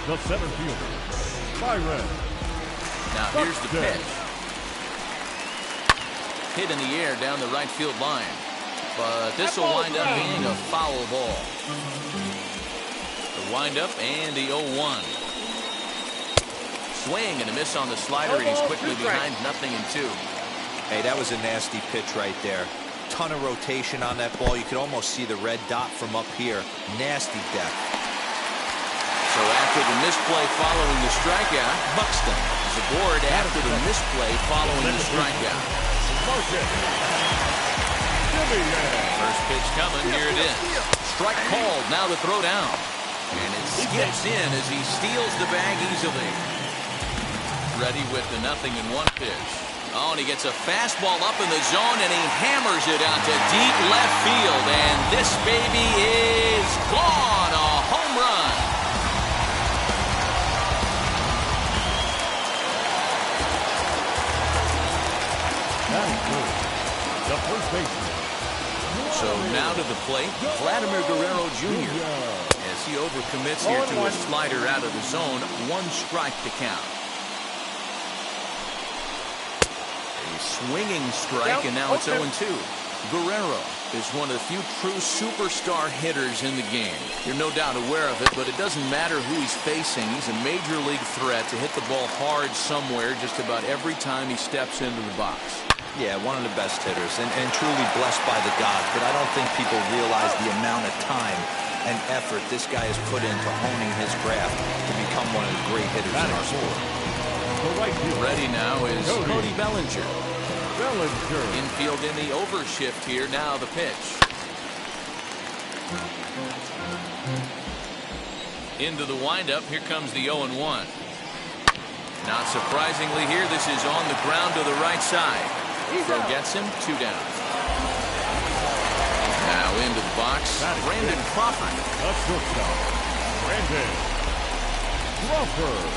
The center fielder, Byron. Now here's the pitch. Hit in the air down the right field line. But this will wind up being a foul ball. The windup and the 0-1. Swing and a miss on the slider, and he's quickly behind 0-2. Hey, that was a nasty pitch right there. Ton of rotation on that ball. You could almost see the red dot from up here. Nasty depth. So after the misplay following the strikeout, Buxton is aboard after the misplay following the strikeout. First pitch coming. Here it is. Strike called. Now the throw down. And it skips in as he steals the bag easily. Ready with the 0-1 pitch. Oh, and he gets a fastball up in the zone, and he hammers it out to deep left field. And this baby is gone. A home run. That is good. The first baseman. So now to the plate, Vladimir Guerrero Jr. as he overcommits here to a slider out of the zone. 1 strike to count. A swinging strike, and now it's 0-2. Guerrero is one of the few true superstar hitters in the game. You're no doubt aware of it, but it doesn't matter who he's facing. He's a major league threat to hit the ball hard somewhere just about every time he steps into the box. Yeah, one of the best hitters, and truly blessed by the gods. But I don't think people realize the amount of time and effort this guy has put into honing his craft to become one of the great hitters in our sport. Ready now is Cody Bellinger. Bellinger. Infield in the overshift here. Now the pitch. Into the windup. Here comes the 0-1. Not surprisingly here, this is on the ground to the right side. Throw gets him. 2 down. Now into the box, Brandon Crawford. The shortstop, Brandon Crawford.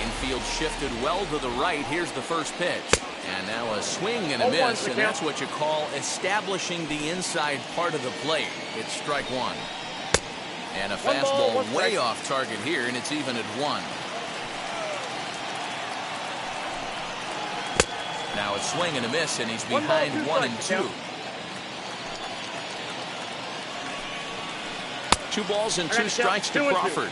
Infield shifted well to the right. Here's the first pitch. And now a swing and a miss, and that's what you call establishing the inside part of the plate. It's strike 1. And a fastball way off target here, and it's even at 1. Now a swing and a miss, and he's behind 1-2. 2 balls and 2 strikes to Crawford.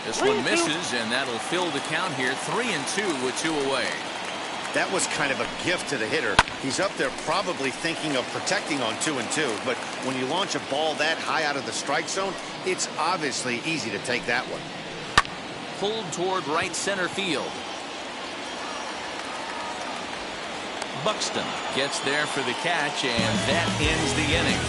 This one misses, and that'll fill the count here. 3-2 with 2 away. That was kind of a gift to the hitter. He's up there probably thinking of protecting on 2-2, but when you launch a ball that high out of the strike zone, it's obviously easy to take that one. Pulled toward right center field. Buxton gets there for the catch, and that ends the inning.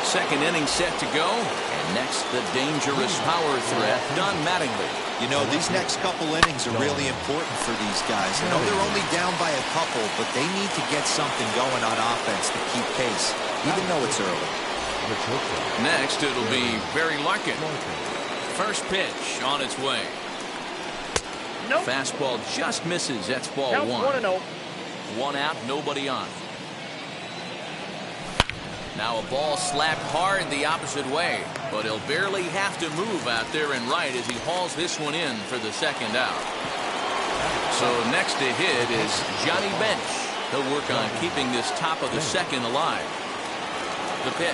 Second inning set to go, and next the dangerous power threat, Don Mattingly. You know, these next couple innings are really important for these guys. I know they're only down by a couple, but they need to get something going on offense to keep pace, even though it's early. Next, it'll be Barry Larkin. First pitch on its way. Fastball just misses. That's ball 1. 1 out, nobody on. Now a ball slapped hard the opposite way, but he'll barely have to move out there and right as he hauls this one in for the second out. So next to hit is Johnny Bench. He'll work on keeping this top of the second alive. The pitch.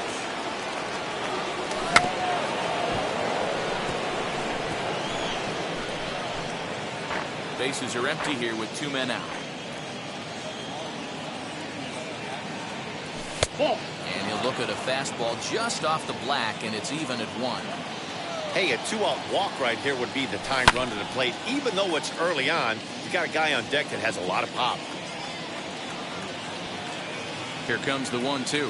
Bases are empty here with 2 men out. And he'll look at a fastball just off the black, and it's even at 1. Hey, a 2-out walk right here would be the time run to the plate. Even though it's early on, you got a guy on deck that has a lot of pop. Here comes the 1-2.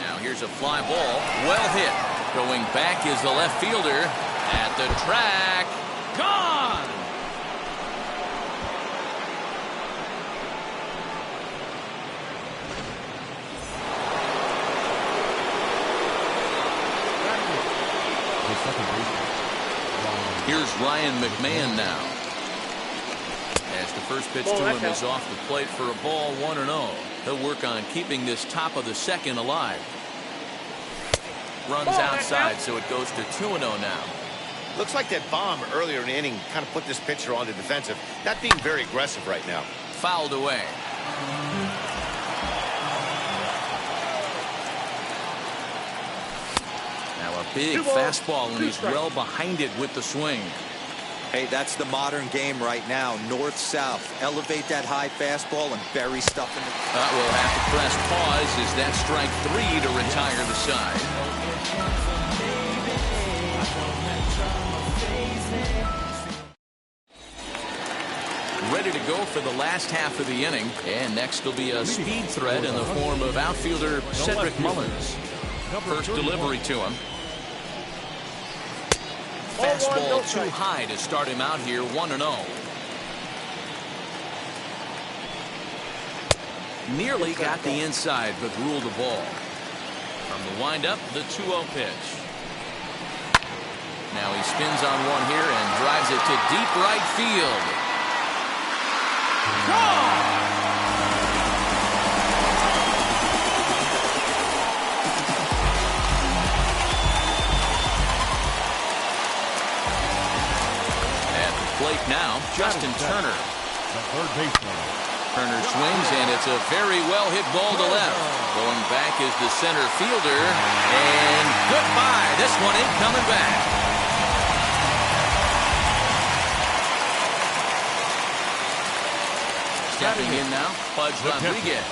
Now here's a fly ball. Well hit. Going back is the left fielder at the track. Gone! Here's Ryan McMahon now. The first pitch to him is off the plate for a ball, 1-0. He'll work on keeping this top of the second alive. Runs outside, so it goes to 2-0 now. Looks like that bomb earlier in the inning kind of put this pitcher on the defensive. Not being very aggressive right now. Fouled away. Now a big fastball, and he's well behind it with the swing. Hey, that's the modern game right now. North-south. Elevate that high fastball and bury stuff in the... We'll have to press pause as that's strike 3 to retire the side. Ready to go for the last half of the inning. And next will be a speed threat in the form of outfielder Cedric Mullins. First delivery to him. Fastball too high to start him out here, 1-0. Nearly got the inside, but ruled the ball. From the windup, the 2-0 pitch. Now he spins on one here and drives it to deep right field. Plate now, Justin Turner. The third baseman. Turner swings, and it's a very well hit ball to left. Going back is the center fielder, and goodbye. This one ain't coming back. Stepping in now, Pudge Rodriguez.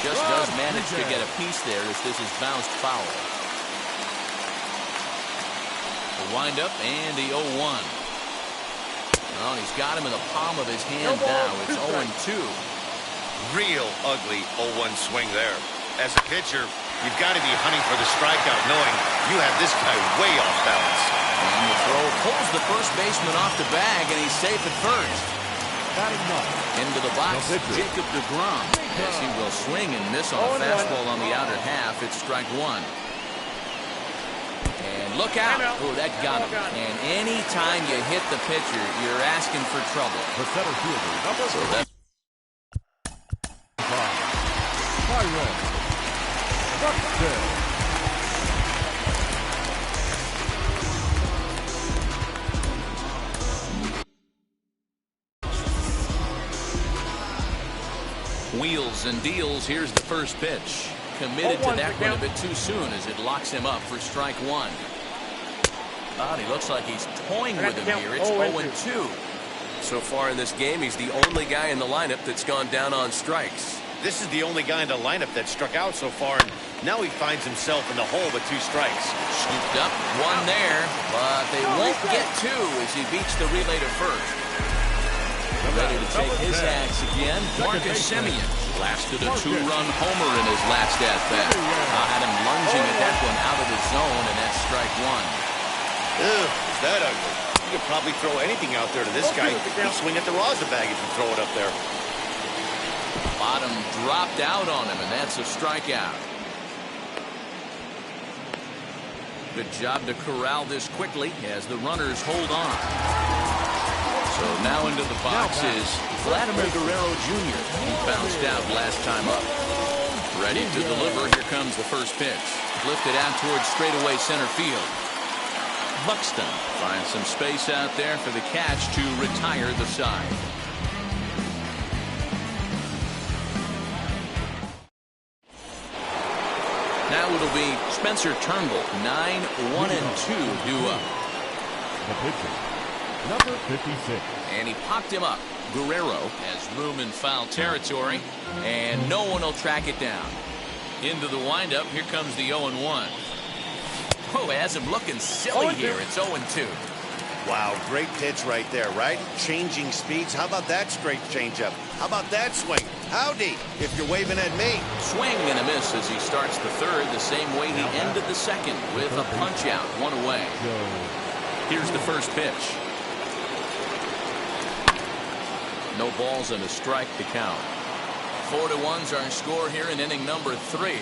Just does manage to get a piece there as this is bounced foul. Wind up and the 0-1. Well, he's got him in the palm of his hand now. It's 0-2. Real ugly 0-1 swing there. As a pitcher, you've got to be hunting for the strikeout, knowing you have this guy way off balance. And the throw pulls the first baseman off the bag, and he's safe at first. Into the box, Jacob deGrom. As he will swing and miss on a fastball on the outer half. It's strike 1. Look out. Oh, that got him. And any time you hit the pitcher, you're asking for trouble. The center fielder, number 5. Wheels and deals. Here's the first pitch. Committed to that one a bit too soon as it locks him up for strike 1. He looks like he's toying with him here. It's 0-2. So far in this game, he's the only guy in the lineup that's gone down on strikes. This is the only guy in the lineup that struck out so far, and now he finds himself in the hole with 2 strikes. Scooped up, one there, but they won't get 2 as he beats the relay to first. Ready to take his axe again, Marcus Semien. Blasted a 2-run homer in his last at-bat. Had him lunging at that one out of the zone, and that's strike 1. Ugh, is that ugly? You could probably throw anything out there to this guy. He'd swing at the rosin bag if you throw it up there. Bottom dropped out on him, and that's a strikeout. Good job to corral this quickly as the runners hold on. So now into the box is Vladimir Guerrero Jr. He bounced out last time up. Ready to deliver. Here comes the first pitch. Lifted out towards straightaway center field. Buxton finds some space out there for the catch to retire the side. Now it'll be Spencer Turnbull, 9-1-2 due up. The pitcher, number 56. And he popped him up. Guerrero has room in foul territory, and no one will track it down. Into the windup, here comes the 0-1. Oh, has him looking silly here. It's 0-2. Wow, great pitch right there, right? Changing speeds. How about that straight changeup? How about that swing? Howdy, if you're waving at me. Swing and a miss as he starts the third the same way he ended the second with a punch out, 1 away. Here's the first pitch. No balls and a strike to count. 4-1's our score here in inning number 3.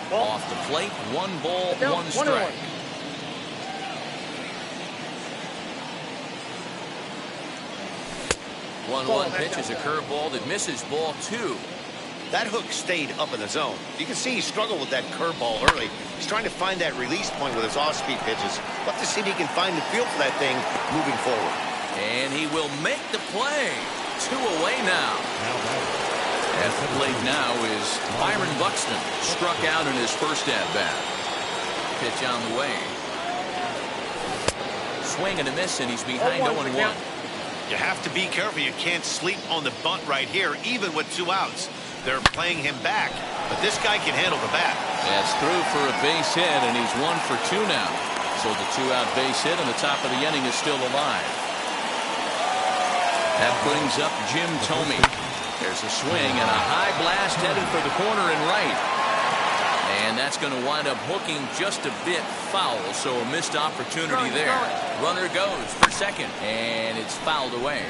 Off the plate, 1 ball, 1 strike. 1-1 pitch is a curveball that misses ball 2. That hook stayed up in the zone. You can see he struggled with that curveball early. He's trying to find that release point with his off-speed pitches. We'll have to see if he can find the feel for that thing moving forward. And he will make the play. 2 away now. At the plate now is Byron Buxton. Struck out in his first at-bat. Pitch on the way. Swing and a miss, and he's behind 0-1. You have to be careful. You can't sleep on the bunt right here, even with 2 outs. They're playing him back, but this guy can handle the bat. That's through for a base hit, and he's 1 for 2 now. So the 2-out base hit, and the top of the inning is still alive. That brings up Jim Thome. There's a swing and a high blast headed for the corner and right. And that's going to wind up hooking just a bit foul, so a missed opportunity there. Runner goes for second, and it's fouled away.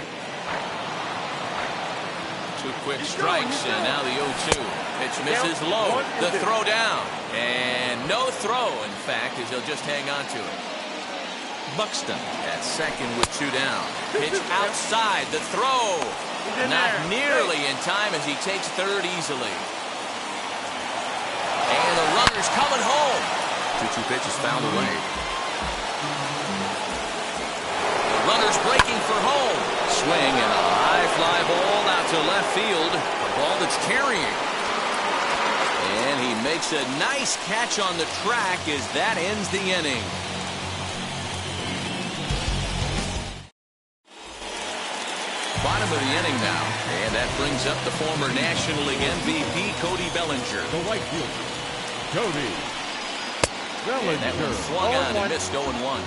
2 quick strikes, and now the 0-2. Pitch misses low. The throw down. And no throw, in fact, as he'll just hang on to it. Buxton at second with 2 down. Pitch outside. The throw. Not nearly in time as he takes third easily. And the runner's coming home. 2-2 pitch is fouled away. The runner's breaking for home. Swing and a high fly ball out to left field. A ball that's carrying. And he makes a nice catch on the track as that ends the inning. Bottom of the inning now, and that brings up the former National League MVP Cody Bellinger. The right fielder, Cody Bellinger. And that one swung on and missed 0-1.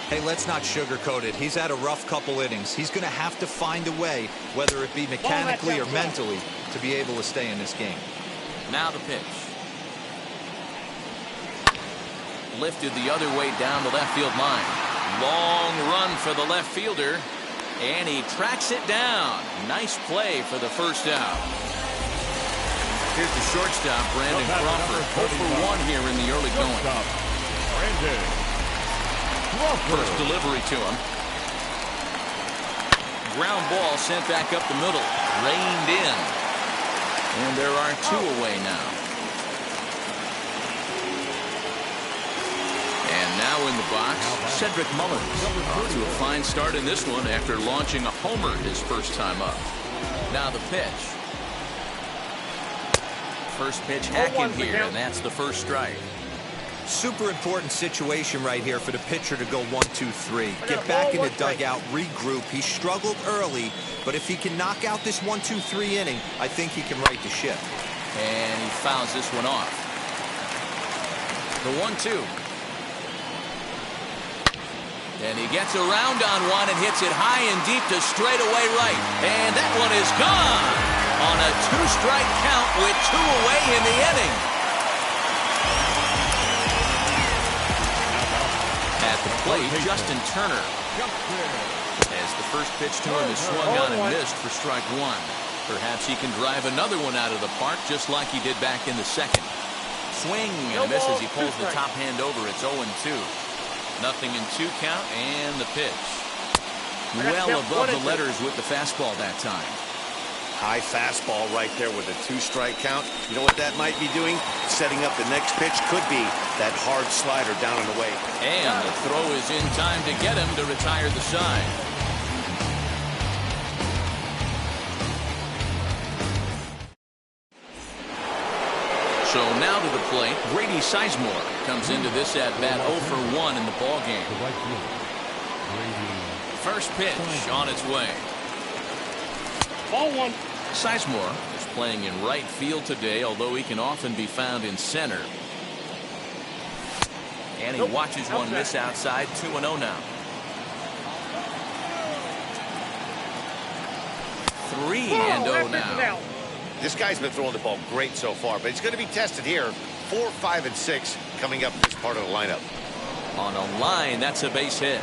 Hey, let's not sugarcoat it. He's had a rough couple innings. He's going to have to find a way, whether it be mechanically or mentally, to be able to stay in this game. Now the pitch. Lifted the other way down the left field line. Long run for the left fielder. And he tracks it down. Nice play for the first out. Here's the shortstop, Brandon Crawford. 0 for 1 here in the early going. Brandon Crawford. First delivery to him. Ground ball sent back up the middle. Reined in. And there are 2 away now. And now in the box, Cedric Mullins. Off to a fine start in this one after launching a homer his first time up. Now the pitch. First pitch hacking here, and that's the first strike. Super important situation right here for the pitcher to go 1-2-3. Get back in the dugout, regroup. He struggled early, but if he can knock out this 1-2-3 inning, I think he can right the ship. And he fouls this one off. The 1-2. And he gets around on one and hits it high and deep to straightaway right. And that one is gone on a 2-strike count with 2 away in the inning. At the plate, Justin Turner. As the first pitch to him is swung on and missed for strike 1. Perhaps he can drive another one out of the park just like he did back in the second. Swing and a miss as he pulls the top hand over. It's 0-2. Nothing in 2 count, and the pitch. Well above the letters with the fastball that time. High fastball right there with a 2-strike count. You know what that might be doing? Setting up the next pitch. Could be that hard slider down and away. And the throw is in time to get him to retire the side. So now to the plate, Grady Sizemore comes into this at-bat 0 for 1 in the ballgame. First pitch on its way. Ball 1. Sizemore is playing in right field today, although he can often be found in center. And he watches one miss outside. 2-0 now. 3-0 now. This guy's been throwing the ball great so far, but he's going to be tested here. 4, 5, and 6 coming up in this part of the lineup. On a line, that's a base hit.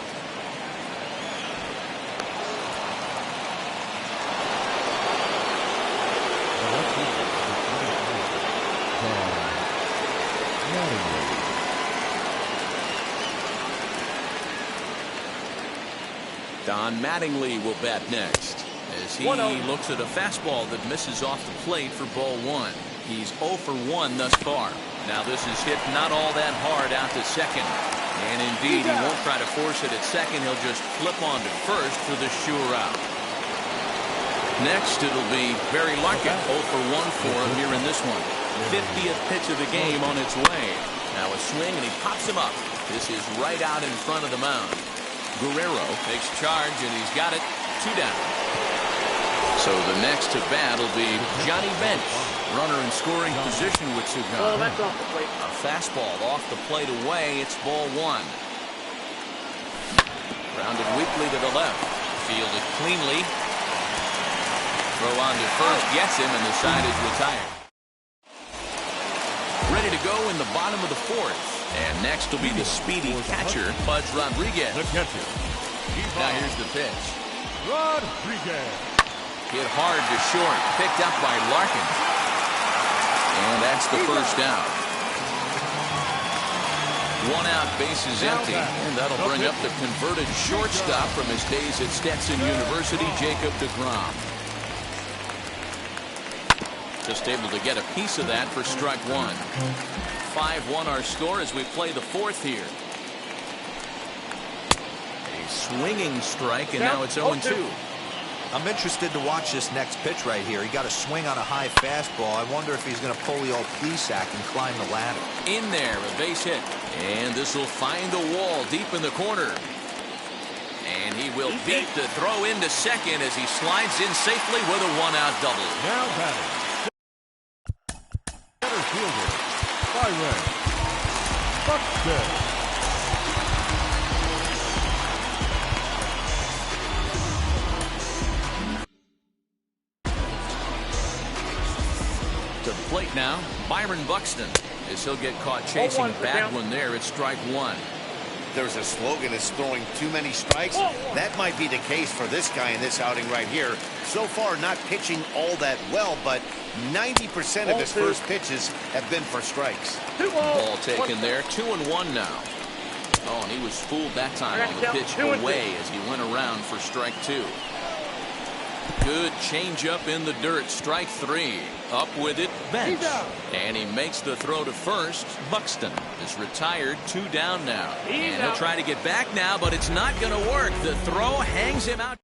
Don Mattingly will bat next. as he looks at a fastball that misses off the plate for ball one. He's 0 for 1 thus far. Now this is hit not all that hard out to second. And indeed, he won't try to force it at second. He'll just flip on to first for the sure out. Next, it'll be Barry Larkin. 0 for 1 for him here in this one. 50th pitch of the game on its way. Now a swing, and he pops him up. This is right out in front of the mound. Guerrero takes charge, and he's got it 2 down. So the next to bat will be Johnny Bench. Runner in scoring position with 2 gone. That's off the plate. A fastball off the plate away. It's ball 1. Grounded weakly to the left. Fielded cleanly. Throw on to first. Gets him, and the side is retired. Ready to go in the bottom of the 4th. And next will be the speedy catcher, Pudge Rodriguez. The catcher. Now here's the pitch. Rodriguez. Hit hard to short. Picked up by Larkin. And that's the first down. 1 out, bases empty. And that'll bring up the converted shortstop from his days at Stetson University, Jacob deGrom. Just able to get a piece of that for strike 1. 5-1 our score as we play the 4th here. A swinging strike, and now it's 0-2. I'm interested to watch this next pitch right here. He got a swing on a high fastball. I wonder if he's going to pull the old Plesac and climb the ladder. In there, a base hit. And this will find the wall deep in the corner. And he will beat the throw into second as he slides in safely with a 1-out double. Now batting. Center fielder, Byron Buxton. To the plate now, Byron Buxton. As he'll get caught chasing a bad one there, it's strike 1. There's a slogan, is throwing too many strikes. That might be the case for this guy in this outing right here. So far, not pitching all that well, but 90% of his first pitches have been for strikes. Ball taken there, 2-1 now. Oh, and he was fooled that time on the pitch away as he went around for strike 2. Good changeup in the dirt, strike 3. Up with it, Bench. And he makes the throw to first. Buxton is retired, 2 down now. And he'll try to get back now, but it's not going to work. The throw hangs him out.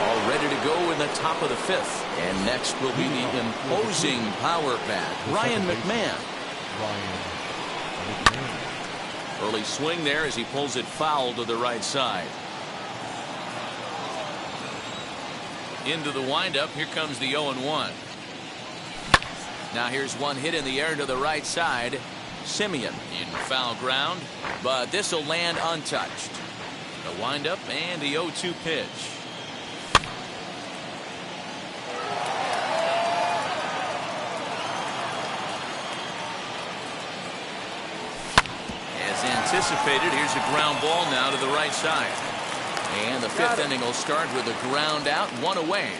All ready to go in the top of the 5th. And next will be the imposing power bat, Ryan McMahon. Early swing there as he pulls it foul to the right side. Into the windup. Here comes the 0-1. Now here's one hit in the air to the right side. Simeon in foul ground, but this will land untouched. The windup and the 0-2 pitch. As anticipated, here's a ground ball now to the right side. And the 5th inning will start with a ground out, 1 away.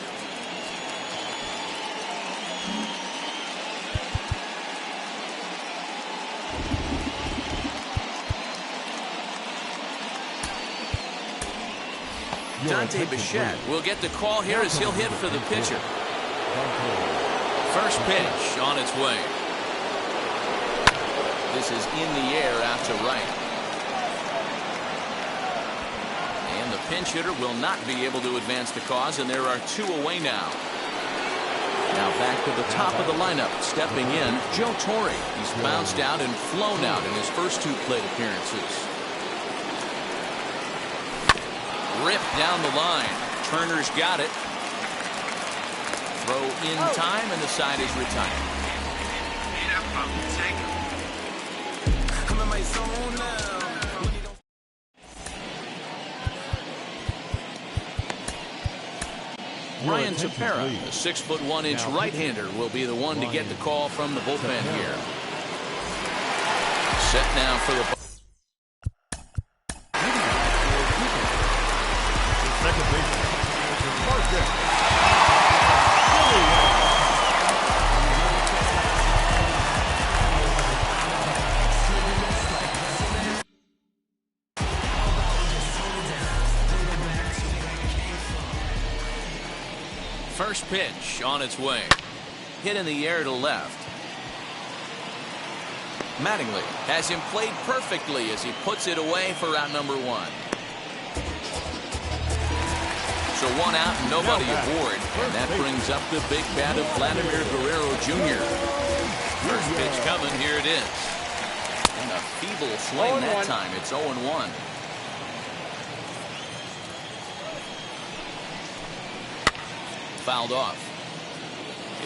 Dante Bichette will get the call here as he'll hit for the pitcher. First pitch on its way. This is in the air out to right. And the pinch hitter will not be able to advance the cause, and there are 2 away now. Now back to the top of the lineup. Stepping in, Joe Torre. He's bounced out and flown out in his first 2 plate appearances. Ripped down the line. Turner's got it. Throw in time, and the side is retired. Ryan Tepera, the 6'1" right-hander, will be the one to get the call from the bullpen here. Set now for the Second baseman, Marcus. First pitch on its way. Hit in the air to left. Mattingly has him played perfectly as he puts it away for out number one. So one out and nobody aboard, and that brings up the big bat of Vladimir Guerrero Jr. First pitch coming, here it is. And a feeble swing that time. It's 0-1. Fouled off.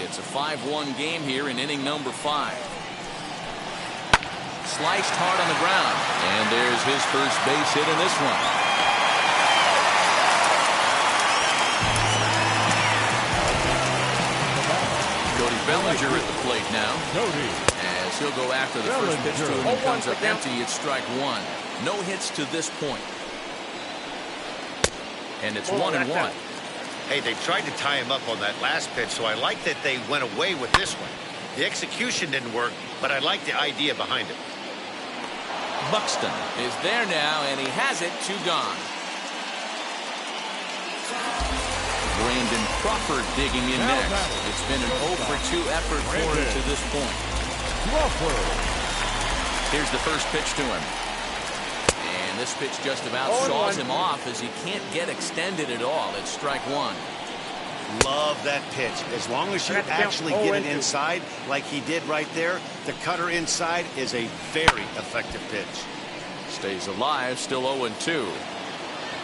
It's a 5-1 game here in inning number 5. Sliced hard on the ground, and there's his first base hit in this one. Cody Bellinger at the plate now. As he'll go after the first pitch to him and comes up empty. It's strike one. No hits to this point. And it's 1-1. Hey, they tried to tie him up on that last pitch, so I like that they went away with this one. The execution didn't work, but I like the idea behind it. Buxton is there now, and he has it. 2 gone. Brandon Crawford digging in next. It's been an 0-for-2 effort for him to this point. Here's the first pitch to him. And this pitch just about saws him off as he can't get extended at all. It's strike one. Love that pitch. As long as you actually get it inside like he did right there, the cutter inside is a very effective pitch. Stays alive, still 0-2.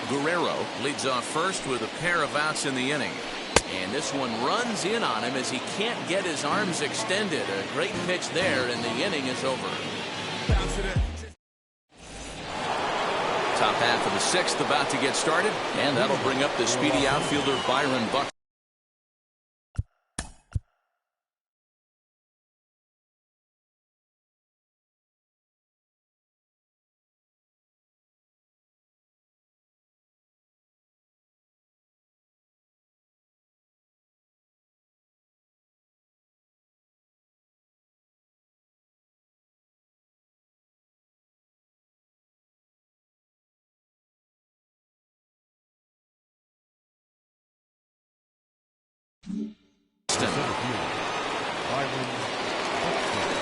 Guerrero leads off first with a pair of outs in the inning. And this one runs in on him as he can't get his arms extended. A great pitch there, and the inning is over. Top half of the 6th about to get started, and that'll bring up the speedy outfielder Byron Buxton.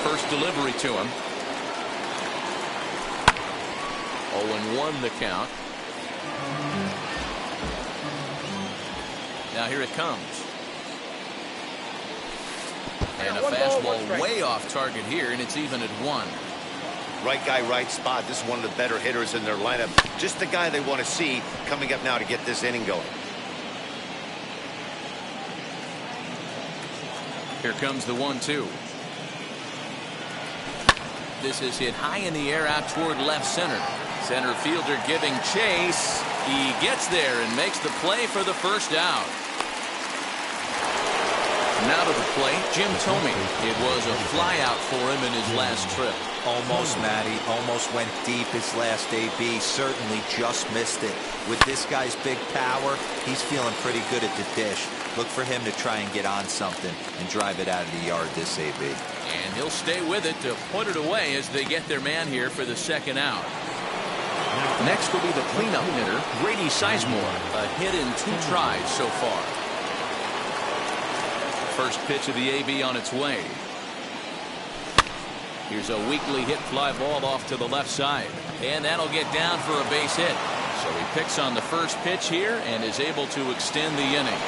First delivery to him. 0-1 the count. Now here it comes. And a fastball way off target here, and it's even at 1. Right guy, right spot. This is one of the better hitters in their lineup. Just the guy they want to see coming up now to get this inning going. Here comes the 1-2. This is hit high in the air out toward left center. Center fielder giving chase. He gets there and makes the play for the first out. Now to the plate, Jim Thome. It was a fly out for him in his last trip. Almost, Matty. Almost went deep his last AB. Certainly just missed it. With this guy's big power, he's feeling pretty good at the dish. Look for him to try and get on something and drive it out of the yard this AB. And he'll stay with it to put it away as they get their man here for the second out. Next will be the cleanup hitter, Grady Sizemore. A hit in 2 tries so far. First pitch of the AB on its way. Here's a weakly hit fly ball off to the left side. And that'll get down for a base hit. So he picks on the first pitch here and is able to extend the inning.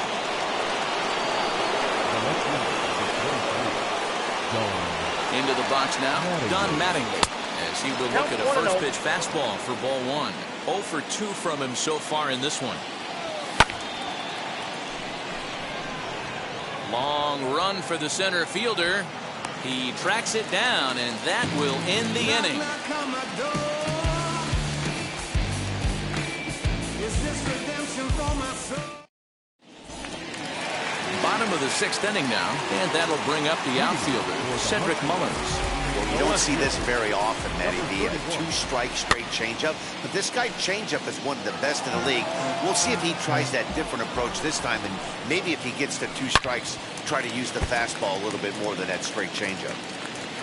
Into the box now, Don Mattingly, as he will look at a first pitch fastball for ball 1. 0-for-2 from him so far in this one. Long run for the center fielder. He tracks it down, and that will end the inning. Bottom of the 6th inning now, and that'll bring up the outfielder, Cedric Mullins. Well, you don't see this very often, Matty B. A 2-strike straight changeup, but this guy changeup is one of the best in the league. We'll see if he tries that different approach this time, and maybe if he gets to 2 strikes, try to use the fastball a little bit more than that straight changeup.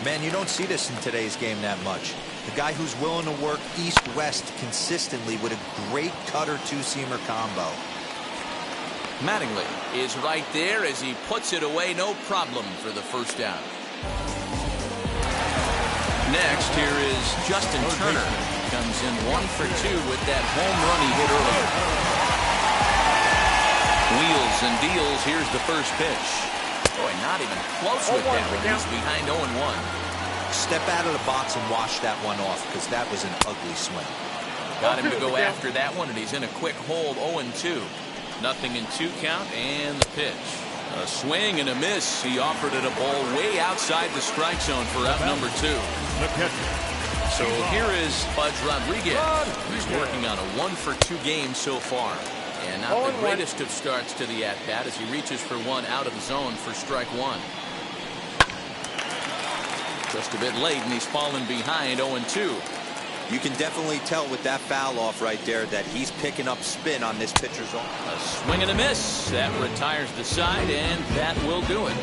Man, you don't see this in today's game that much. The guy who's willing to work east-west consistently with a great cutter 2-seamer combo. Mattingly is right there as he puts it away, no problem for the first down. Next, here is Justin Turner. Comes in 1 for 2 with that home run he hit earlier. Wheels and deals. Here's the first pitch. Boy, not even close with that one. He's behind 0-1. Step out of the box and wash that one off, because that was an ugly swing. Got him to go after that one, and he's in a quick hold, 0-2. Nothing in 2 count, and the pitch. A swing and a miss. He offered it a ball way outside the strike zone for out number 2. The catcher. So here is Pudge Rodriguez. He's working on a 1 for 2 game so far. And not the greatest of starts to the at-bat as he reaches for one out of the zone for strike 1. Just a bit late, and he's fallen behind 0-2. You can definitely tell with that foul off right there that he's picking up spin on this pitcher's arm. A swing and a miss. That retires the side, and that will do it.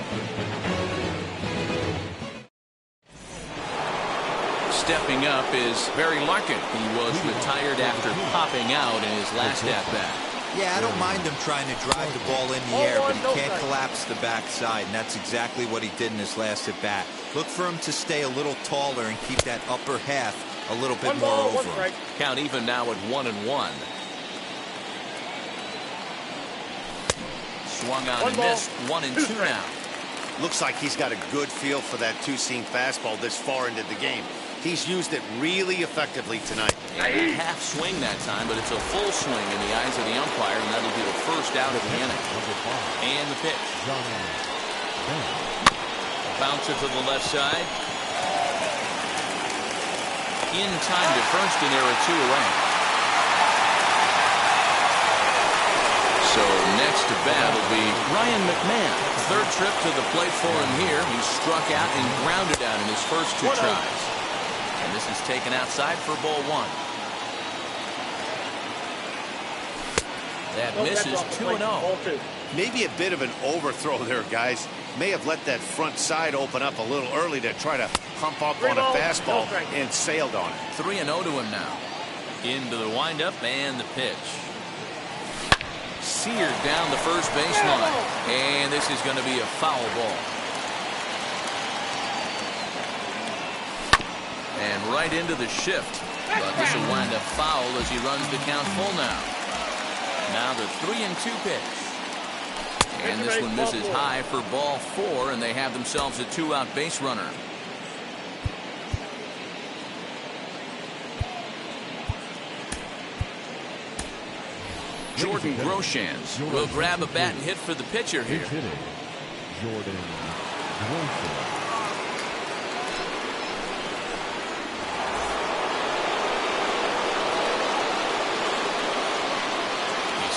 Stepping up is Barry Larkin. He was retired after popping out in his last at-bat. Yeah, I don't mind him trying to drive the ball in the air, but he can't collapse the backside, and that's exactly what he did in his last at-bat. Look for him to stay a little taller and keep that upper half a little bit more over him. Count even now at 1-1. Swung on and missed. 1-2 now. Looks like he's got a good feel for that two-seam fastball this far into the game. He's used it really effectively tonight. A half swing that time, but it's a full swing in the eyes of the umpire, and that'll be the first out of the inning. And the pitch. Bounce it to the left side. In time to first, and there are 2 away. So next to bat will be Ryan McMahon. Third trip to the plate for him here. He struck out and grounded out in his first 2 tries. And this is taken outside for ball 1. That misses 2-0. Maybe a bit of an overthrow there, guys. May have let that front side open up a little early to try to pump up on a fastball and sailed on it. 3-0 to him now. Into the windup and the pitch. Seared down the first baseline. And this is going to be a foul ball. And right into the shift. But this will wind up foul as he runs the count full now. Now the 3-2 pitch. And this one misses high for ball 4, and they have themselves a 2-out base runner. Jordan Groshans will grab a bat and hit for the pitcher here. Jordan Groshans.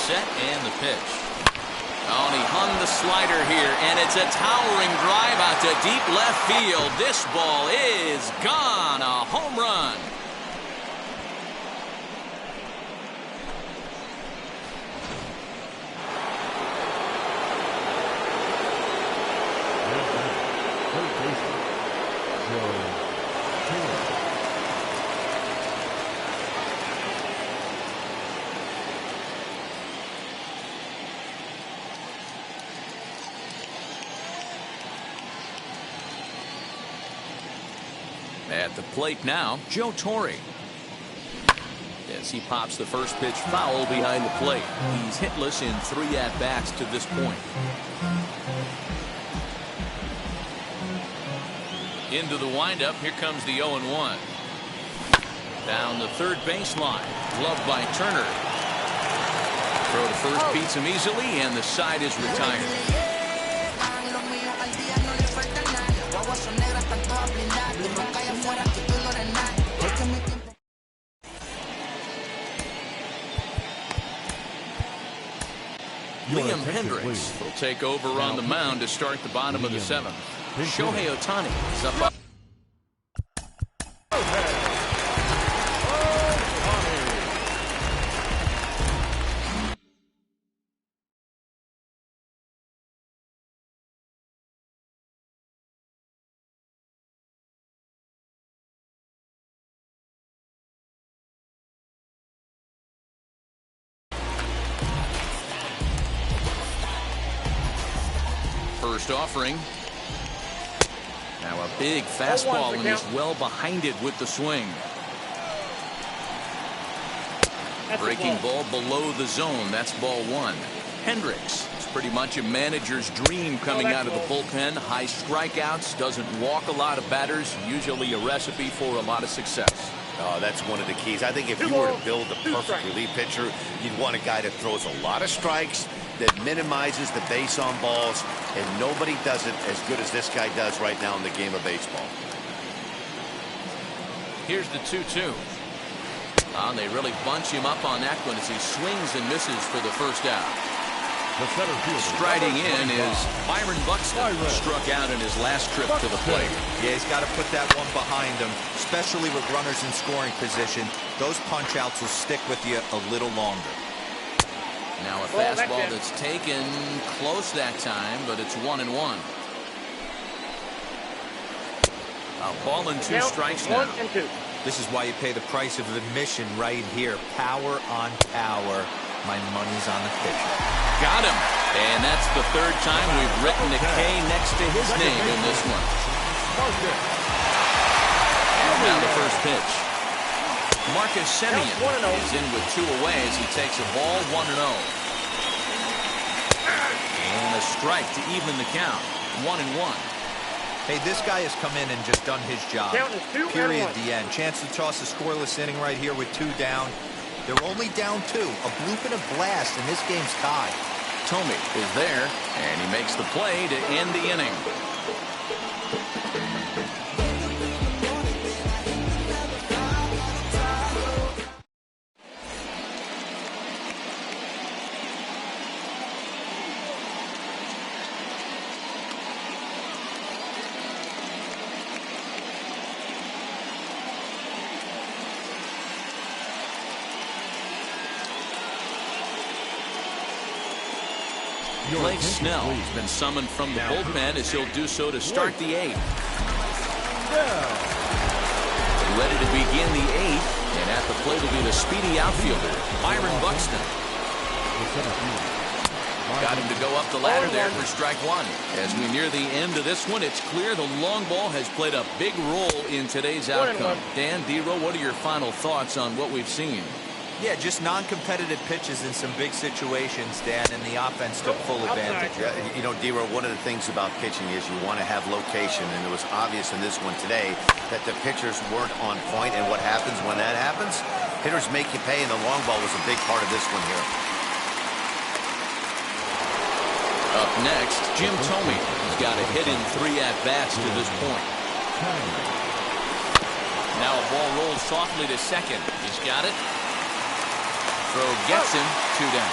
Set and the pitch. Oh, and he hung the slider here, and it's a towering drive out to deep left field. This ball is gone. A home run. At the plate now, Joe Torre. As he pops the first pitch foul behind the plate. He's hitless in 3 at-bats to this point. Into the windup. Here comes the 0-1. Down the third baseline. Gloved by Turner. Throw to first beats him easily, and the side is retired. Liam Hendricks will take over on the mound to start the bottom of the 7th. Shohei Ohtani is up. first offering. Now a big fastball, and he's well behind it with the swing. Breaking ball below the zone. That's ball one. Hendricks. It's pretty much a manager's dream coming out of the bullpen. High strikeouts. Doesn't walk a lot of batters. Usually a recipe for a lot of success. Oh, that's one of the keys. I think if you were to build a perfect relief pitcher, you'd want a guy that throws a lot of strikes, that minimizes the base on balls, and nobody does it as good as this guy does right now in the game of baseball. Here's the 2-2. They really bunch him up on that one as he swings and misses for the first out. The center fielder. Striding in is Byron Buxton. Struck out in his last trip to the plate. Yeah, he's got to put that one behind him, especially with runners in scoring position. Those punch-outs will stick with you a little longer. Now a fastball that's taken close that time, but it's 1-1. A ball and 2 strikes now. This is why you pay the price of admission right here. Power on power. My money's on the pitcher. Got him. And that's the 3rd time we've written a K next to his name in this one. And now the first pitch. Marcus Semien is in with 2 away as he takes a ball 1-0. And a strike to even the count. 1-1. Hey, this guy has come in and just done his job. Period. The end. Chance to toss a scoreless inning right here with 2 down. They're only down 2. A bloop and a blast, and this game's tied. Thome is there, and he makes the play to end the inning. Blake Snell has been summoned from the bullpen as he'll do so to start the 8th. Ready to begin the 8th, and at the plate will be the speedy outfielder, Byron Buxton. Got him to go up the ladder there for strike 1. As we near the end of this one, it's clear the long ball has played a big role in today's outcome. Dan, D-Row, what are your final thoughts on what we've seen? Yeah, just non-competitive pitches in some big situations, Dan, and the offense took full advantage. Yeah, you know, D-Row, one of the things about pitching is you want to have location, and it was obvious in this one today that the pitchers weren't on point, and what happens when that happens? Hitters make you pay, and the long ball was a big part of this one here. Up next, Jim Thome. He's got a hit in 3 at-bats to this point. Now a ball rolls softly to second. He's got it. Throw gets him. 2 down.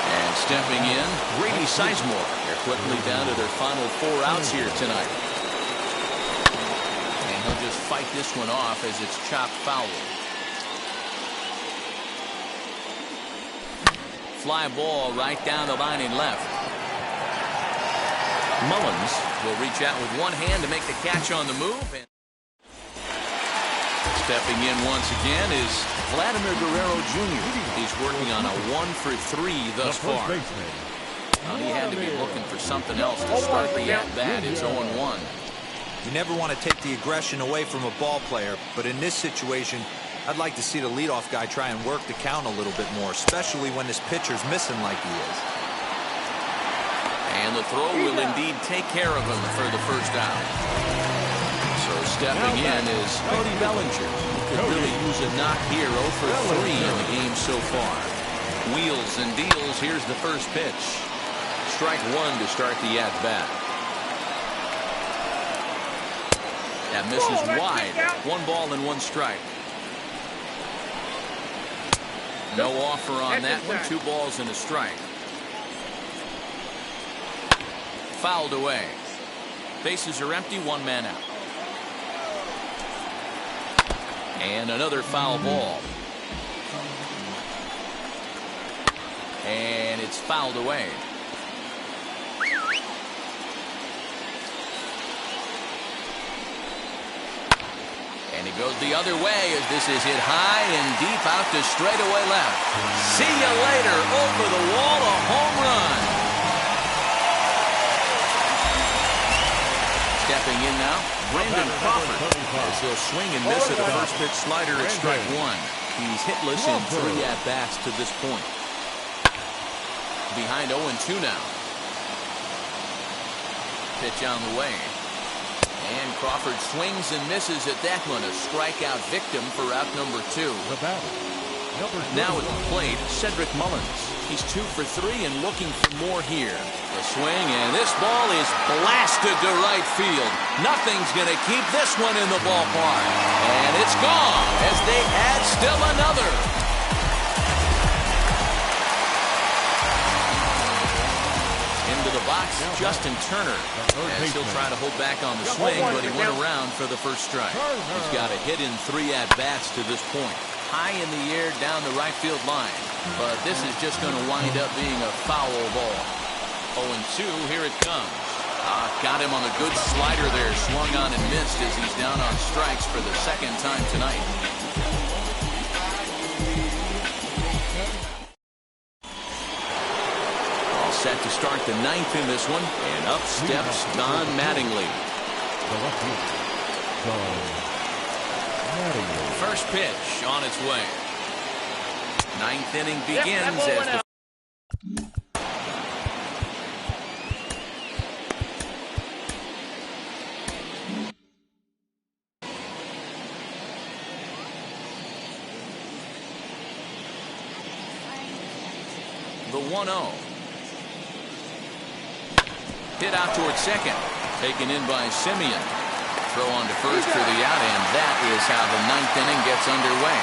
And stepping in, Grady Sizemore. They're quickly down to their final 4 outs here tonight. And he'll just fight this one off as it's chopped foul. Fly ball right down the line in left. Mullins will reach out with one hand to make the catch on the move. And stepping in once again is Vladimir Guerrero Jr. He's working on a 1-for-3 thus far. He had to be looking for something else to start the at-bat. It's 0-1. You never want to take the aggression away from a ball player, but in this situation, I'd like to see the leadoff guy try and work the count a little bit more, especially when this pitcher's missing like he is. And the throw will indeed take care of him for the first out. So stepping in is Cody Bellinger, who could really use a knock here. 0-for-3 in the game so far. Wheels and deals. Here's the first pitch. Strike 1 to start the at-bat. That misses wide. 1 ball and 1 strike. No offer on that one. 2 balls and a strike. Fouled away. Bases are empty. 1 man out. And another foul ball. And it's fouled away. And he goes the other way as this is hit high and deep out to straightaway left. See you later. Over the wall, a home run. Stepping in now, Brandon Crawford. As he'll swing and miss at the first pitch slider at strike one. He's hitless in 3 at-bats to this point. Behind 0-2 now. Pitch on the way. And Crawford swings and misses at that one. A strikeout victim for out number 2. The batter, Now at the plate, Cedric Mullins. He's 2 for 3 and looking for more here. The swing, and this ball is blasted to right field. Nothing's going to keep this one in the ballpark. And it's gone as they add still another. Into the box, Justin Turner. As he'll try to hold back on the swing, but he went around for the first strike. He's got a hit in 3 at-bats to this point. High in the air down the right field line. But this is just going to wind up being a foul ball. 0-2, here it comes. Got him on a good slider there. Swung on and missed as he's down on strikes for the second time tonight. All set to start the 9th in this one. And up steps Don Mattingly. First pitch on its way. 9th inning begins as the the 1-0. Hit out towards second. Taken in by Simeon. Throw on to first for the out, and that is how the 9th inning gets underway.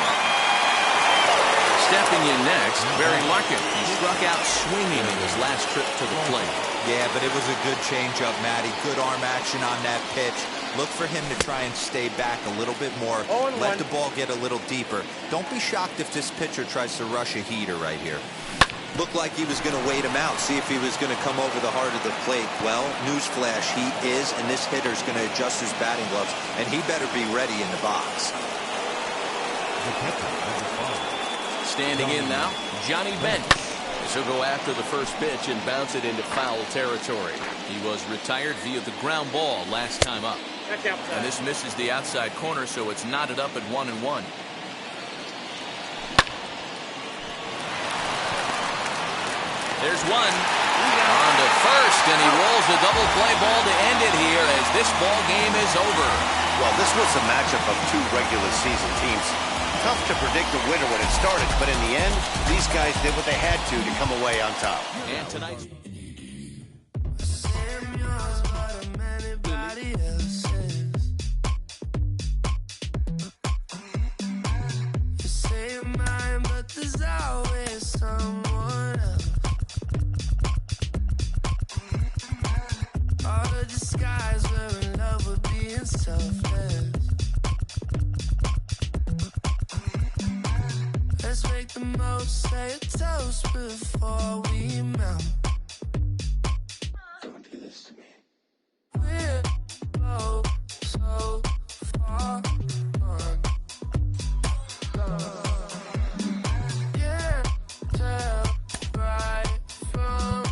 Stepping in next, Barry Larkin. He struck out swinging in his last trip to the plate. Yeah, but it was a good changeup, Matty. Good arm action on that pitch. Look for him to try and stay back a little bit more. Let the ball get a little deeper. Don't be shocked if this pitcher tries to rush a heater right here. Looked like he was going to wait him out, see if he was going to come over the heart of the plate. Well, newsflash, he is, and this hitter's going to adjust his batting gloves, and he better be ready in the box. Standing in now, Johnny Bench. He'll go after the first pitch and bounce it into foul territory. He was retired via the ground ball last time up. And this misses the outside corner, so it's knotted up at 1-1. There's one. On to first, and he rolls a double play ball to end it here as this ball game is over. Well, this was a matchup of 2 regular season teams. Tough to predict the winner when it started, but in the end, these guys did what they had to come away on top. And tonight's say a toast before we melt. Don't do this to me. We're both so far gone. Yeah, tell right from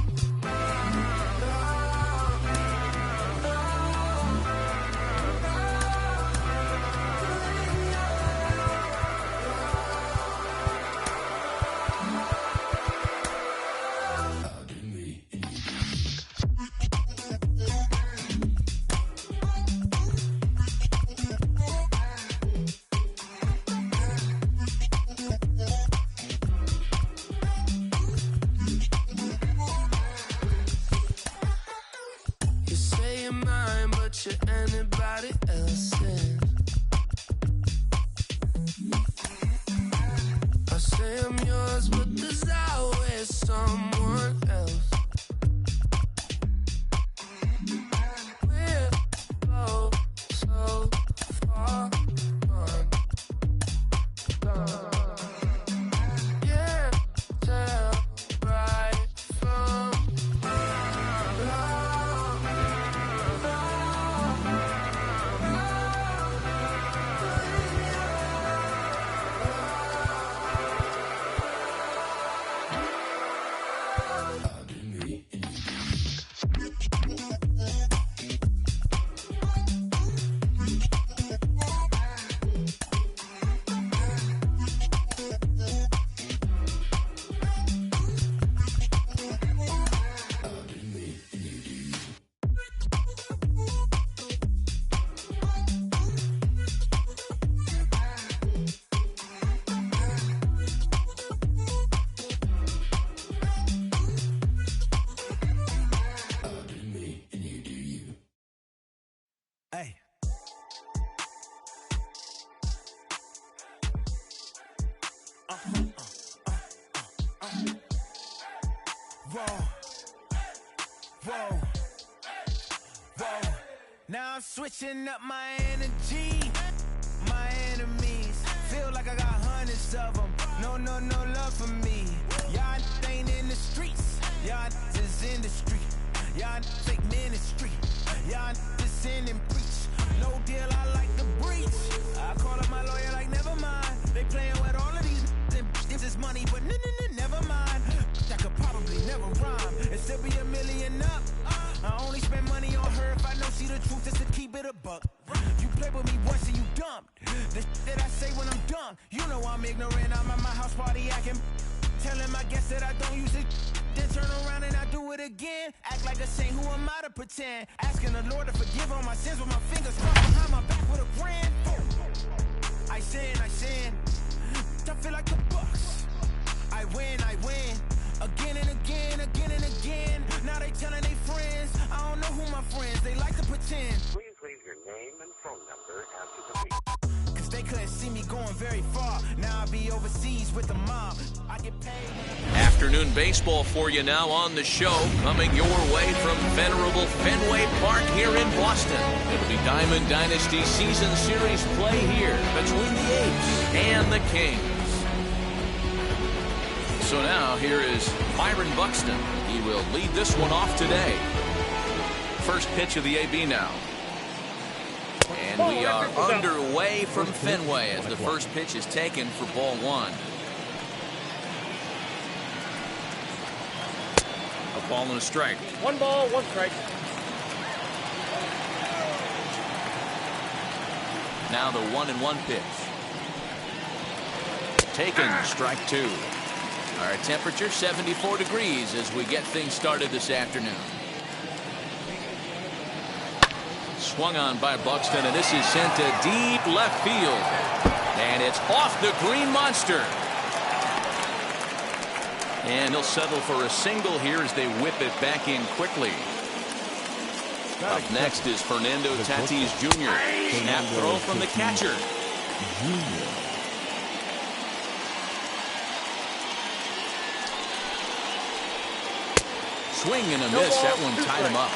I'm switching up my energy. My enemies feel like I got hundreds of them. No love for me. Y'all ain't in the streets. Y'all is in the street. Y'all take ministry. Y'all just sin and preach. No deal, I like the breach. I call up my lawyer like, never mind. They playing with all of these and this is money, but never mind. That could probably never rhyme and still be $1 million up. I only spend money on her if I know she the truth, just to keep it a buck. You play with me once and you dumb. The that I say when I'm done, you know I'm ignorant. I'm at my house party acting, telling my guests that I don't use it. Then turn around and I do it again. Act like a saint, who am I to pretend? Asking the Lord to forgive all my sins with my fingers crossed behind my back with a grand. I sin. I feel like the Bucks. I win. Again and again. Now they telling their friends. I don't know who my friends, they like to pretend. Please leave your name and phone number after the beep. Cause they couldn't see me going very far. Now I be overseas with the mob. I get paid. Afternoon baseball for you now on the show. Coming your way from venerable Fenway Park here in Boston. It'll be Diamond Dynasty Season Series play here between the Apes and the Kings. So now here is Byron Buxton. He will lead this one off today. First pitch of the AB now. And we are underway from Fenway as the first pitch is taken for ball one. A ball and a strike. 1 ball, 1 strike. Now the 1-1 pitch. Taken, strike 2. Our temperature 74 degrees as we get things started this afternoon. Swung on by Buxton, and this is sent to deep left field. And it's off the green monster. And he'll settle for a single here as they whip it back in quickly. Up next is Fernando Tatis Jr. Snap throw from the catcher. Swing and a miss. That one tied him up.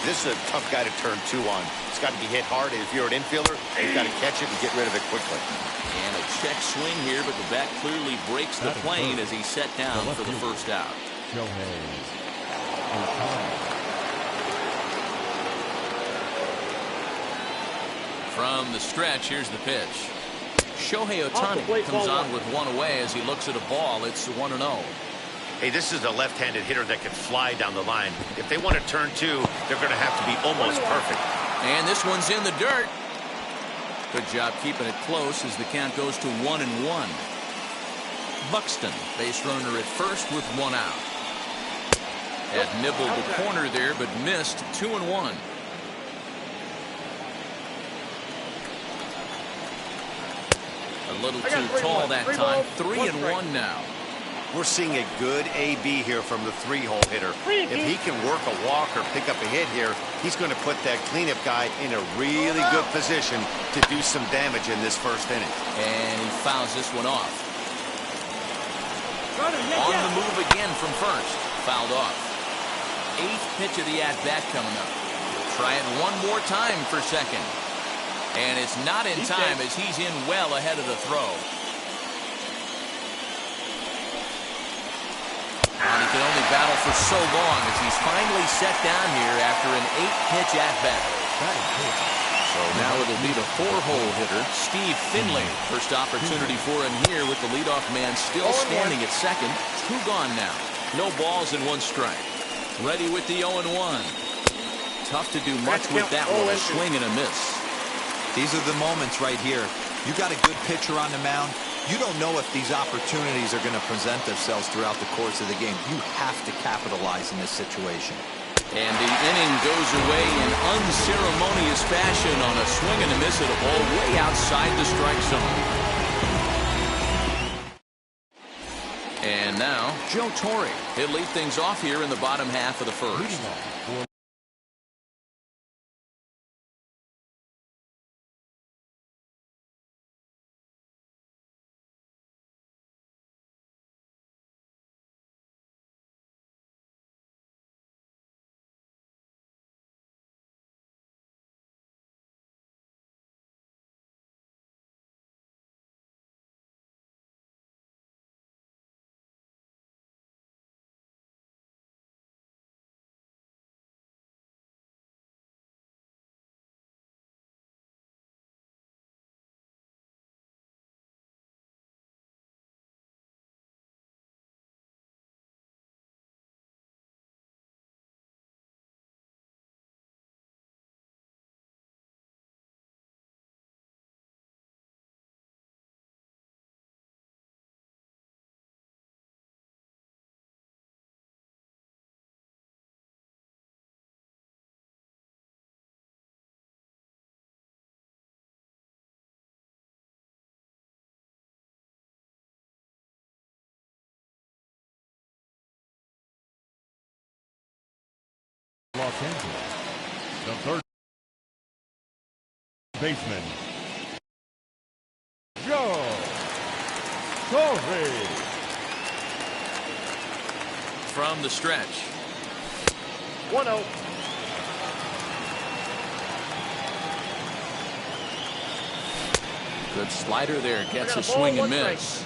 This is a tough guy to turn 2 on. It's got to be hit hard. If you're an infielder, you've got to catch it and get rid of it quickly. And a check swing here, but the bat clearly breaks the plane as he's set down for the first out. From the stretch, here's the pitch. Shohei Ohtani comes on with one away as he looks at a ball. It's 1-0. Hey, this is a left-handed hitter that can fly down the line. If they want to turn 2, they're going to have to be almost perfect. And this one's in the dirt. Good job keeping it close as the count goes to 1-1. Buxton, base runner at first with 1 out. Had nibbled the corner there, but missed 2-1. A little too tall that time. 3-1 now. We're seeing a good AB here from the 3-hole hitter. If he can work a walk or pick up a hit here, he's going to put that cleanup guy in a really good position to do some damage in this first inning. And he fouls this one off. On the move again from first. Fouled off. 8th pitch of the at-bat coming up. Try it one more time for second. And it's not in time as he's in well ahead of the throw. And he can only battle for so long as he's finally set down here after an 8-pitch at-bat. So now it'll be the 4-hole hitter, Steve Finley. First opportunity for him here with the leadoff man still standing at second. 2 gone now. No balls and 1 strike. Ready with the 0-1. Tough to do much with that one. A swing and a miss. These are the moments right here. You got a good pitcher on the mound. You don't know if these opportunities are going to present themselves throughout the course of the game. You have to capitalize in this situation. And the inning goes away in unceremonious fashion on a swing and a miss at a ball way outside the strike zone. And now, Joe Torre. He'll lead things off here in the bottom half of the first. Los Angeles. The third baseman, Joe Torre. From the stretch. 1-0. Good slider there. Gets a swing and miss.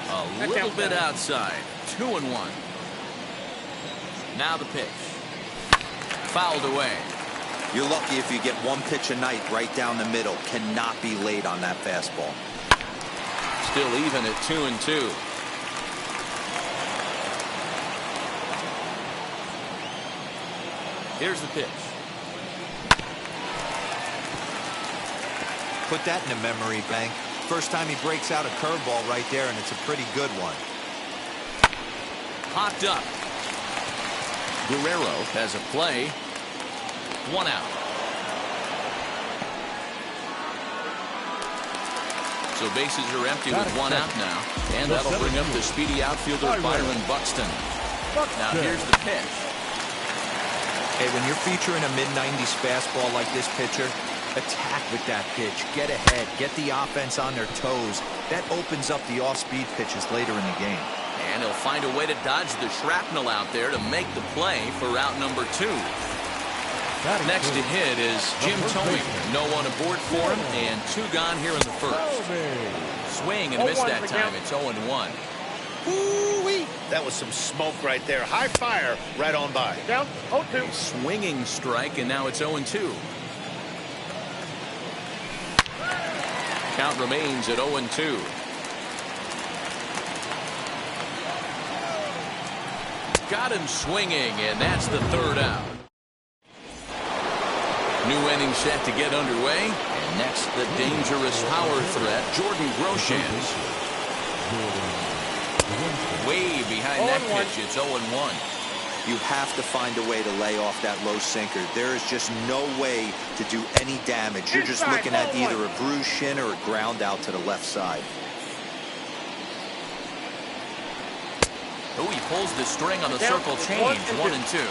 A little bit outside. 2-1. Now the pitch. Fouled away. You're lucky if you get one pitch a night right down the middle. Cannot be late on that fastball. Still even at 2-2. Here's the pitch. Put that in the memory bank. First time he breaks out a curveball right there, and it's a pretty good one. Popped up. Guerrero has a play. 1 out. So bases are empty with 1 out now. And that'll bring up the speedy outfielder Byron Buxton. Now here's the pitch. Hey, when you're featuring a mid-90s fastball like this pitcher, attack with that pitch. Get ahead. Get the offense on their toes. That opens up the off-speed pitches later in the game. And he'll find a way to dodge the shrapnel out there to make the play for out number 2. Next to hit is Jim Thome. No one aboard for him, and 2 gone here in the first. Swing and miss that time. It's 0-1. Ooh-wee. That was some smoke right there. High fire right on by. Down 0-2. Swinging strike, and now it's 0-2. Count remains at 0-2. Got him swinging, and that's the 3rd out. New inning set to get underway. And next, the dangerous power threat, Jordan Groshans. Way behind that pitch, it's 0-1. You have to find a way to lay off that low sinker. There is just no way to do any damage. You're just looking at either a bruised shin or a ground out to the left side. Oh, he pulls the string on the circle change. 1-2.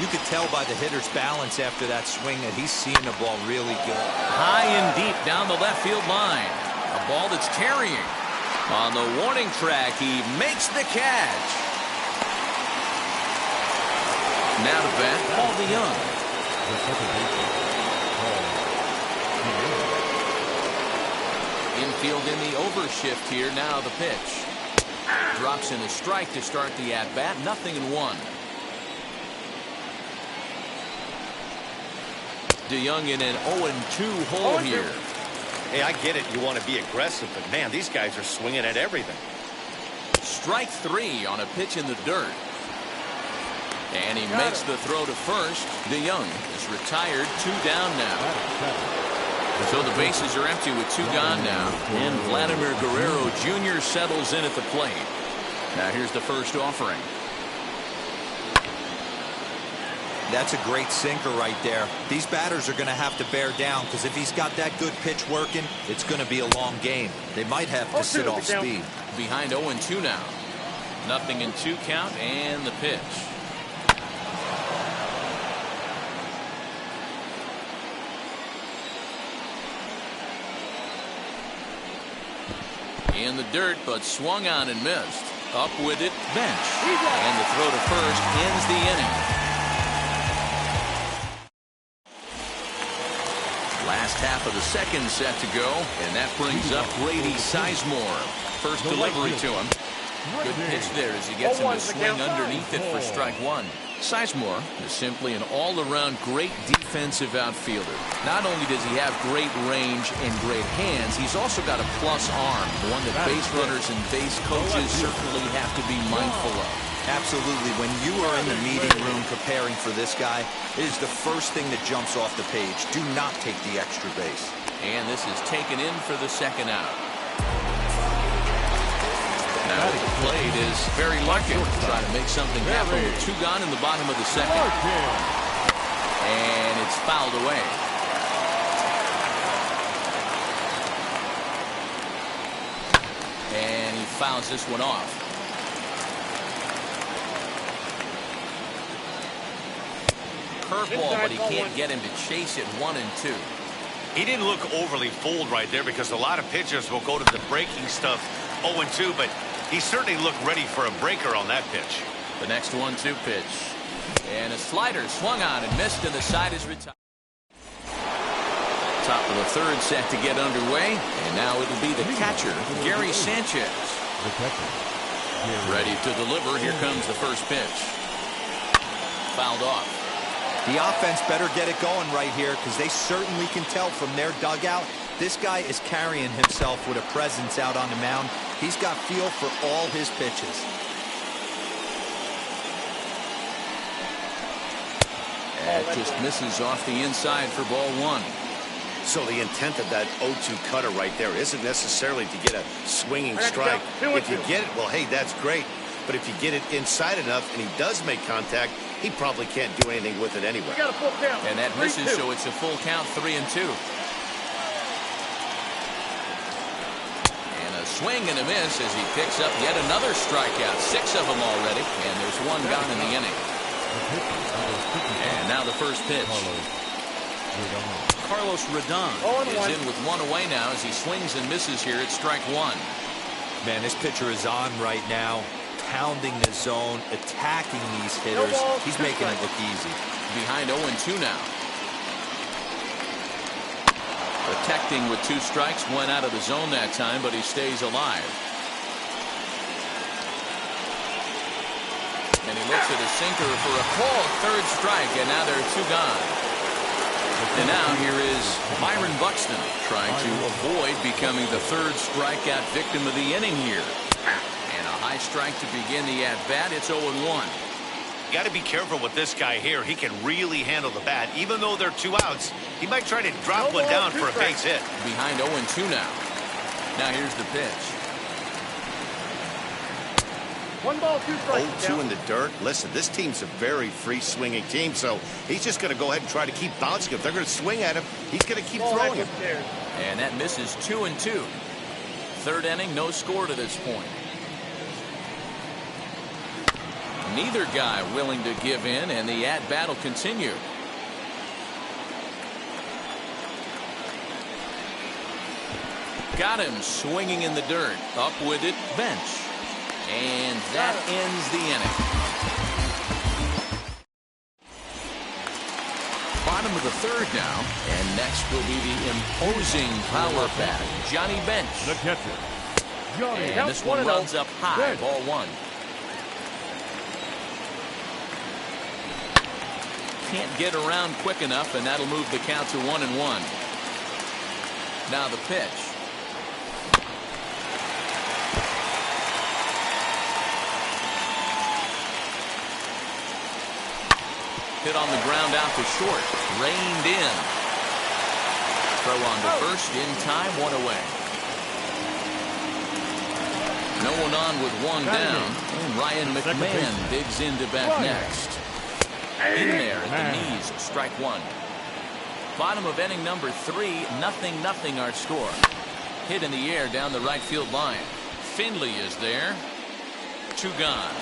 You could tell by the hitter's balance after that swing that he's seeing the ball really good. High and deep down the left field line. A ball that's carrying. On the warning track, he makes the catch. Now to bat, Paul DeYoung. Infield in the overshift here. Now the pitch. Drops in a strike to start the at-bat. 0-1. DeYoung in an 0-2 hole here. Hey, I get it. You want to be aggressive, but man, these guys are swinging at everything. Strike 3 on a pitch in the dirt. And he makes the throw to first. DeYoung is retired. 2 down now. So the bases are empty with 2 gone now. And Vladimir Guerrero Jr. settles in at the plate. Now here's the first offering. That's a great sinker right there. These batters are going to have to bear down, because if he's got that good pitch working, it's going to be a long game. They might have to sit off speed. Behind 0-2 now. 0-2 count and the pitch. In the dirt, but swung on and missed. Up with it, bench. And the throw to first ends the inning. Last half of the second set to go, and that brings up Grady Sizemore. First delivery to him. Good pitch there as he gets him to swing underneath it for strike 1. Sizemore is simply an all-around great defensive outfielder. Not only does he have great range and great hands, he's also got a plus arm, one that base runners and base coaches certainly have to be mindful of. Absolutely. When you are in the meeting room preparing for this guy, it is the first thing that jumps off the page. Do not take the extra base. And this is taken in for the 2nd out. Now the plate is Barry Larkin trying to make something happen with 2 gone in the bottom of the 2nd. And it's fouled away. And he fouls this one off. curveball, but he can't get him to chase it 1 and 2. He didn't look overly fooled right there because a lot of pitchers will go to the breaking stuff 0-2, but he certainly looked ready for a breaker on that pitch. The next 1-2 pitch. And a slider swung on and missed, and the side is retired. Top of the third set to get underway, and now it'll be the catcher, Gary Sanchez. The catcher. Ready to deliver. Here comes the first pitch. Fouled off. The offense better get it going right here because they certainly can tell from their dugout. This guy is carrying himself with a presence out on the mound. He's got feel for all his pitches. That just misses off the inside for ball 1. So the intent of that 0-2 cutter right there isn't necessarily to get a swinging strike. If you get it, well, hey, that's great. But if you get it inside enough and he does make contact, he probably can't do anything with it anyway. And that misses, so it's a full count, 3-2. And a swing and a miss as he picks up yet another strikeout. 6 of them already, and there's 1 gone in the inning. And now the first pitch. Carlos Rodon is in with 1 away now as he swings and misses here at strike 1. Man, this pitcher is on right now, pounding the zone, attacking these hitters. He's making it look easy. Behind 0-2 now. Protecting with 2 strikes, went out of the zone that time, but he stays alive. And he looks at a sinker for a called 3rd strike, and now there are 2 gone. And now here is Byron Buxton trying to avoid becoming the 3rd strikeout victim of the inning here. And a high strike to begin the at-bat. It's 0-1. You got to be careful with this guy here. He can really handle the bat. Even though there are 2 outs, he might try to drop one down for a base hit. Behind 0-2 now. Now here's the pitch. 1 ball, 2 strikes. 0-2 in the dirt. Listen, this team's a very free-swinging team, so he's just going to go ahead and try to keep bouncing. If they're going to swing at him, he's going to keep throwing him. And that misses 2-2. 3rd inning, no score to this point. Neither guy willing to give in, and the at-bat will continue. Got him swinging in the dirt. Up with it, bench. And that ends the inning. Bottom of the 3rd now, and next will be the imposing power bat, Johnny Bench. The catcher, Johnny. And this one runs up high, ball 1. Can't get around quick enough, and that'll move the count to 1-1. Now the pitch. Hit on the ground out to short. Reined in. Throw on to first in time, 1 away. No one on with 1 down. And Ryan McMahon digs into bat next. In there at the knees, strike 1. Bottom of inning number 3, 0-0 our score. Hit in the air down the right field line. Finley is there. 2 gone.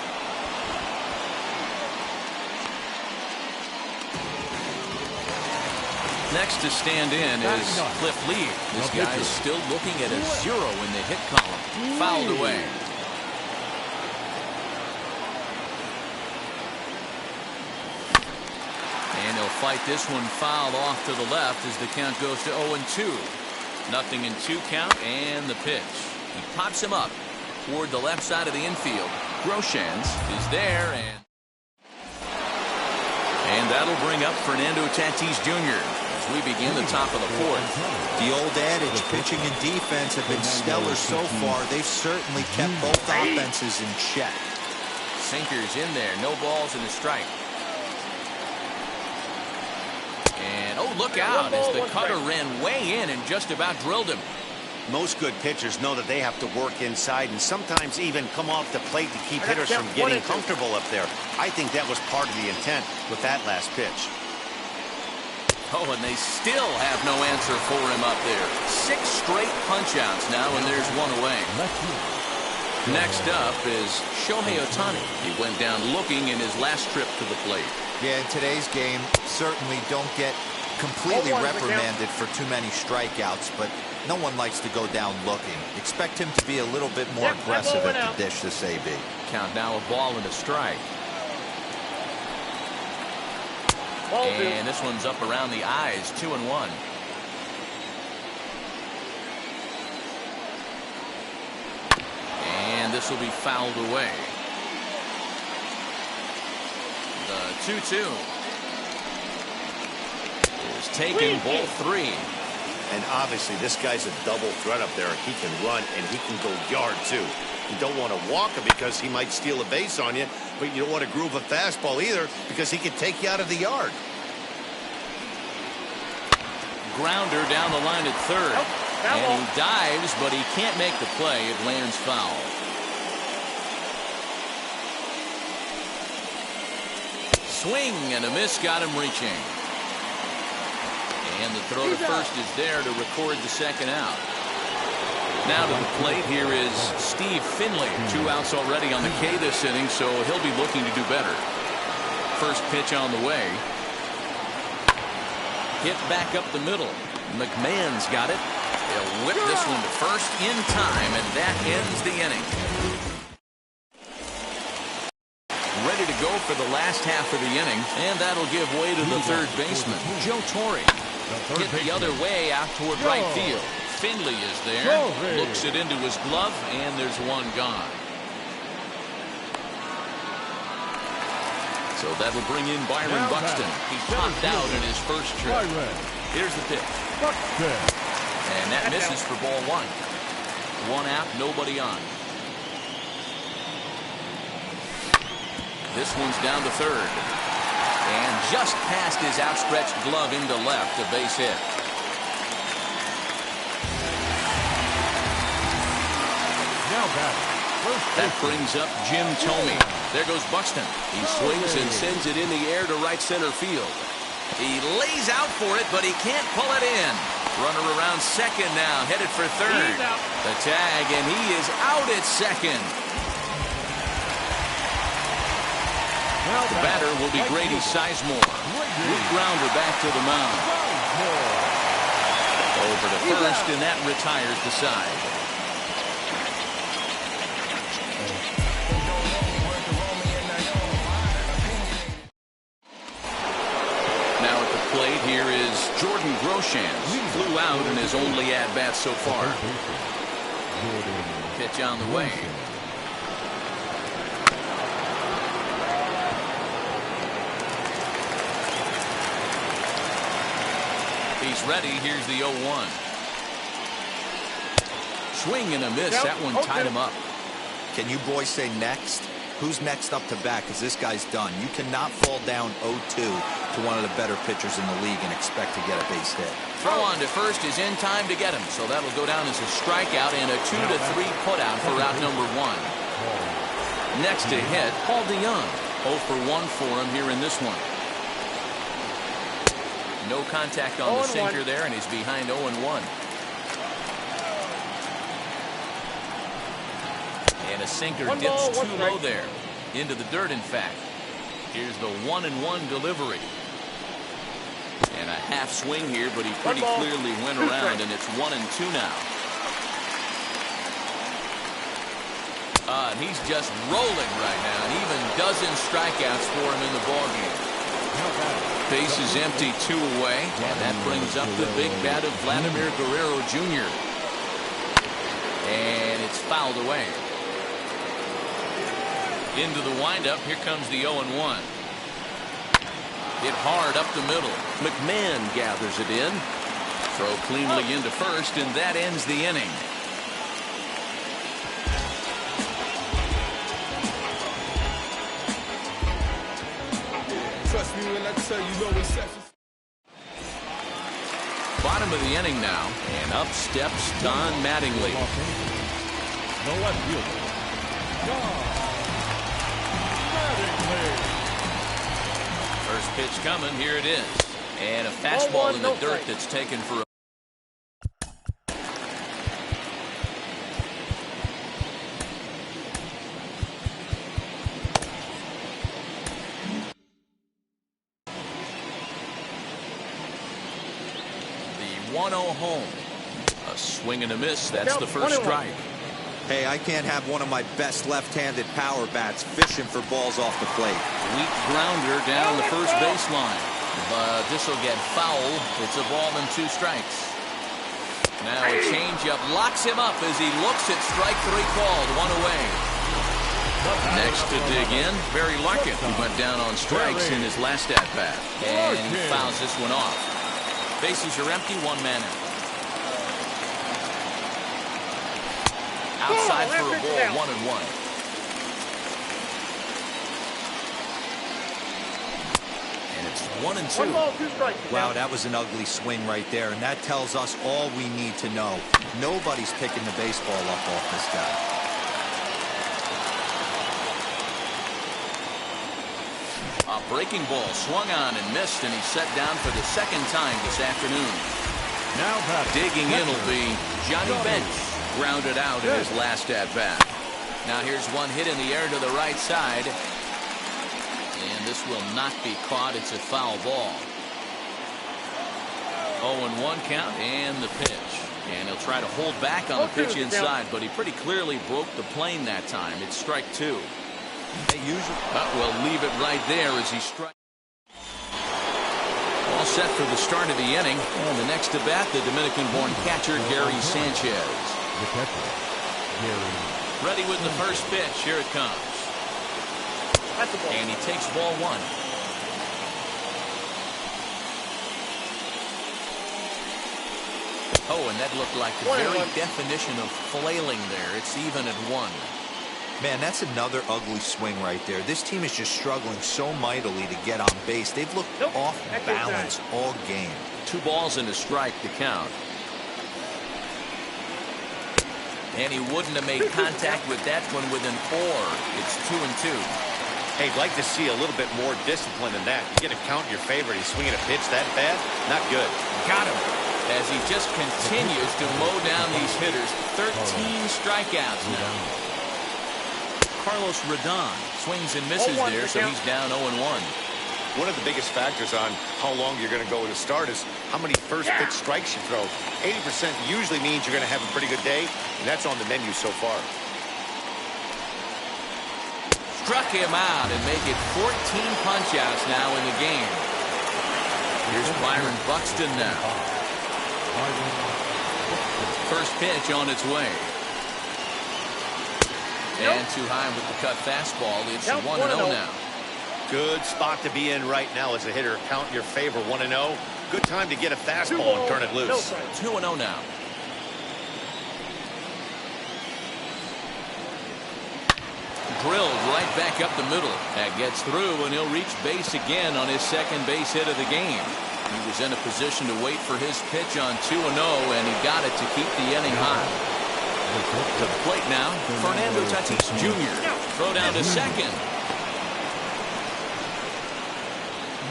Next to stand in is Cliff Lee. This guy is still looking at a 0 in the hit column. Fouled away. And he'll fight this one fouled off to the left as the count goes to 0-2. 0-2 count and the pitch. He pops him up toward the left side of the infield. Groshans is there, and that'll bring up Fernando Tatis Jr. as we begin the top of the 4th. The old adage, pitching and defense have been stellar so far. They've certainly kept both offenses in check. Sinkers in there, no balls and a strike. And oh, look out as the cutter ran way in and just about drilled him. Most good pitchers know that they have to work inside and sometimes even come off the plate to keep hitters from getting comfortable up there. I think that was part of the intent with that last pitch. Oh, and they still have no answer for him up there. 6 straight punch-outs now, and there's 1 away. Next up is Shohei Ohtani. He went down looking in his last trip to the plate. Yeah, in today's game, certainly don't get completely reprimanded for too many strikeouts, but no one likes to go down looking. Expect him to be a little bit more aggressive at the dish this AB. Count now a ball and a strike. And this one's up around the eyes, 2-1. And this will be fouled away. The 2-2 is taken, ball 3. And obviously this guy's a double threat up there. He can run and he can go yard too. You don't want to walk him because he might steal a base on you, but you don't want to groove a fastball either because he can take you out of the yard. Grounder down the line at third. And he dives, but he can't make the play. It lands foul. Swing and a miss got him reaching. And the throw to first is there to record the second out. Now to the plate, here is Steve Finley. 2 outs already on the K this inning, so he'll be looking to do better. First pitch on the way. Hit back up the middle. McMahon's got it. He'll whip this one to first in time, and that ends the inning. Ready to go for the last half of the inning, and that'll give way to the third baseman, Joe Torre. Hit the other way out toward right field. Finley is there, looks it into his glove, and there's one gone. So that'll bring in Byron Buxton. He popped out in his first trip. Here's the pitch. And that misses for ball 1. 1 out, nobody on. This one's down to third. And just past his outstretched glove into left, a base hit. Now batting. That brings up Jim Thome. There goes Buxton. He swings and sends it in the air to right center field. He lays out for it, but he can't pull it in. Runner around second now, headed for third. The tag, and he is out at second. The batter will be Grady Sizemore. Root grounder back to the mound. Over to first, and that retires the side. Now at the plate, here is Jordan Groshans. Flew out in his only at-bat so far. Pitch on the way. He's ready. Here's the 0-1. Swing and a miss. That one tied him up. Can you boys say next? Who's next up to bat? Because this guy's done. You cannot fall down 0-2 to one of the better pitchers in the league and expect to get a base hit. Throw on to first is in time to get him. So that'll go down as a strikeout and a 2-3 putout for out number 1. Next to hit, Paul DeYoung. 0 for 1 for him here in this one. No contact on the sinker there, and he's behind 0-1. And a sinker dips too low there. Into the dirt, in fact. Here's the 1-1 delivery. And a half swing here, but he pretty clearly went around, and it's 1-2 now. And he's just rolling right now, and even dozen strikeouts for him in the ballgame. Base is empty, 2 away, and that brings up the big bat of Vladimir Guerrero Jr. And it's fouled away. Into the windup, here comes the 0-1. Hit hard up the middle. McMahon gathers it in. Throw cleanly into first, and that ends the inning. Trust me when I tell you no exceptions. Bottom of the inning now, and up steps Don Mattingly. The left fielder, Don Mattingly. First pitch coming, here it is. And a fastball in the dirt that's taken for a 1-0 home. A swing and a miss. That's the first strike. Hey, I can't have one of my best left-handed power bats fishing for balls off the plate. Weak grounder down the first baseline. But this will get foul. It's a ball and 2 strikes. Now a changeup locks him up as he looks at strike 3 called. 1 away. Next to dig in, Barry Larkin, who went down on strikes in his last at-bat. And he fouls this one off. Bases are empty, 1 man out. Outside for a ball, 1-1. And it's 1-2. Wow, that was an ugly swing right there, and that tells us all we need to know. Nobody's picking the baseball up off this guy. A breaking ball swung on and missed, and he's set down for the 2nd time this afternoon. Now digging in will be Johnny Bench. Grounded out in his last at-bat. Now here's one hit in the air to the right side. And this will not be caught. It's a foul ball. 0-1 count and the pitch. And he'll try to hold back on the pitch inside, but he pretty clearly broke the plane that time. It's strike 2. We'll leave it right there as he strikes. All set for the start of the inning. And the next to bat, the Dominican-born catcher, Gary Sanchez. the catcher, Gary. Ready with the first pitch. Here it comes. And he takes ball 1. Oh, and that looked like the very definition of flailing there. It's even at 1. Man, that's another ugly swing right there. This team is just struggling so mightily to get on base. They've looked off balance all game. 2 balls and a strike to count. And he wouldn't have made contact with that one with an or. It's 2-2. Hey, I'd like to see a little bit more discipline than that. You get a count in your favor. He's swinging a pitch that bad? Not good. Got him. As he just continues to mow down these hitters. 13 strikeouts now. Carlos Rodon swings and misses there, so he's down 0-1. One of the biggest factors on how long you're going to go with a start is how many first pitch strikes you throw. 80% usually means you're going to have a pretty good day, and that's on the menu so far. Struck him out and make it 14 punch-outs now in the game. Here's Byron Buxton now. First pitch on its way. And too high with the cut fastball. It's 1-0 now. Good spot to be in right now as a hitter. Count in your favor, 1-0. Good time to get a fastball and turn it loose. 2-0 now. Drilled right back up the middle. That gets through, and he'll reach base again on his second base hit of the game. He was in a position to wait for his pitch on 2-0, and he got it to keep the inning high. To the plate now, Fernando Tatis Jr. Throw down to second.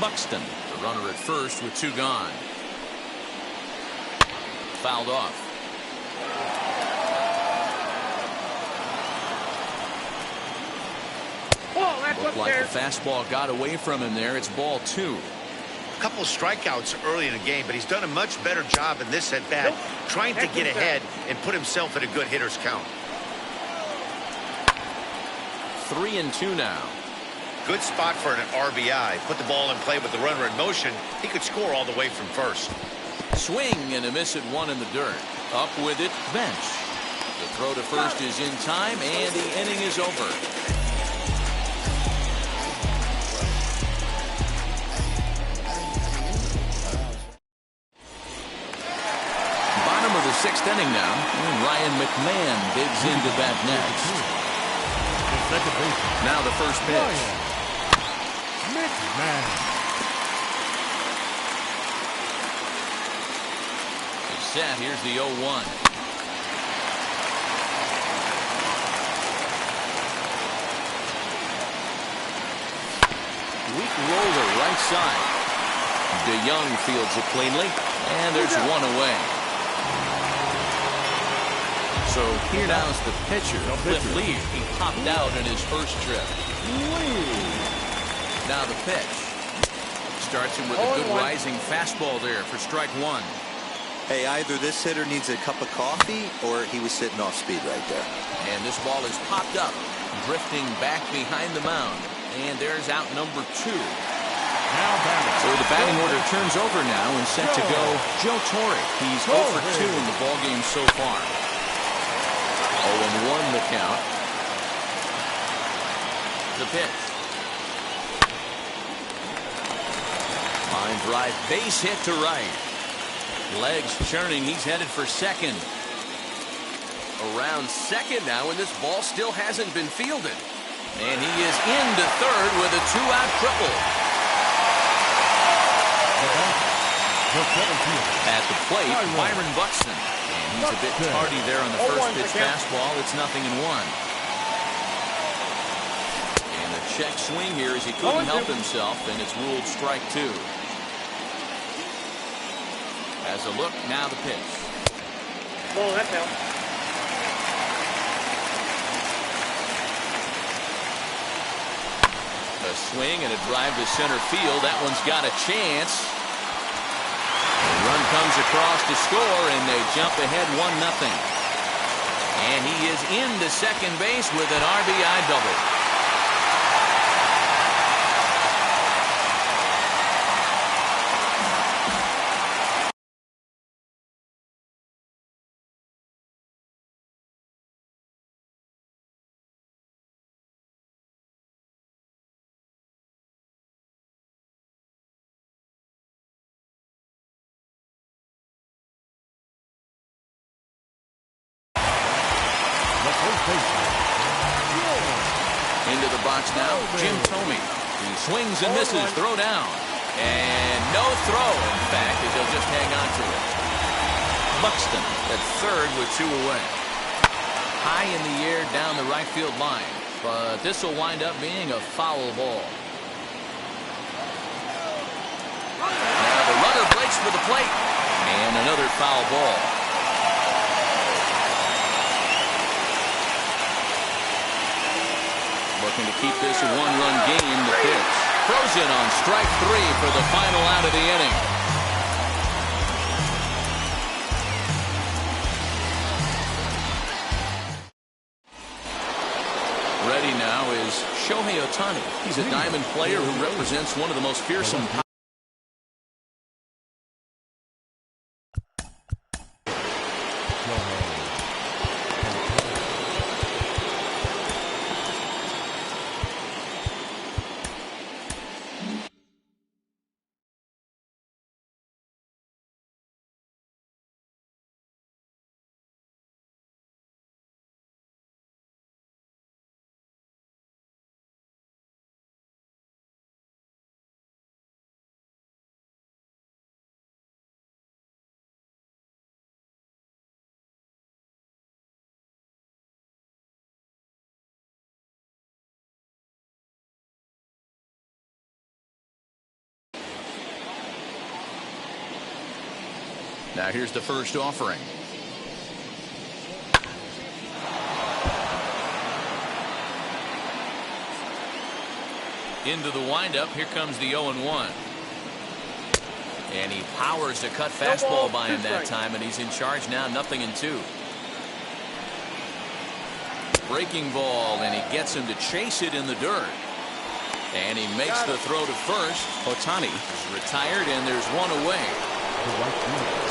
Buxton, the runner at first with 2 gone. Fouled off. Looked like the fastball got away from him there. It's ball 2. A couple of strikeouts early in the game, but he's done a much better job in this at bat, trying to get ahead and put himself in a good hitter's count. 3-2 now. Good spot for an RBI. Put the ball in play with the runner in motion. He could score all the way from first. Swing and a miss at 1 in the dirt. Up with it, Bench. The throw to first is in time, and the inning is over. Bottom of the 6th inning now, and Ryan McMahon digs into bat next. Now the first pitch. McMahon. It's set. Here's the 0-1. Weak roller right side. DeYoung fields it cleanly, and there's 1 away. So here now's the pitcher, Cliff Lee. He popped out in his first trip. Now the pitch. Starts him with a good rising fastball there for strike 1. Hey, either this hitter needs a cup of coffee or he was sitting off speed right there. And this ball is popped up, drifting back behind the mound. And there's out number 2. Now batting. So the batting order turns over now and set to go Joe Torre. He's 0 for 2 in the ballgame so far. 0-1 the count. The pitch. Line drive, base hit to right. Legs churning, he's headed for second. Around second now, and this ball still hasn't been fielded. And he is into third with a 2-out triple. At the plate, Byron Buxton. And he's a bit tardy there on the first pitch fastball. It's 0-1. And a check swing here as he couldn't help himself, and it's ruled strike 2. As a look, now the pitch. A swing and a drive to center field. That one's got a chance. The run comes across to score, and they jump ahead 1-0. And he is into second base with an RBI double. Into the box now, Jim Thome. He swings and misses, throw down. And no throw, in fact, as he'll just hang on to it. Buxton at third with 2 away. High in the air down the right field line. But this will wind up being a foul ball. Now the runner breaks for the plate. And another foul ball. Looking to keep this a 1-run game. The pitch. Frozen on strike 3 for the final out of the inning. Ready now is Shohei Ohtani. He's a diamond player who represents one of the most fearsome. Now here's the first offering. Into the windup. Here comes the 0-1. And he powers a cut fastball by him that time, and he's in charge now, 0-2. Breaking ball, and he gets him to chase it in the dirt. And he makes the throw to first. Ohtani is retired, and there's 1 away.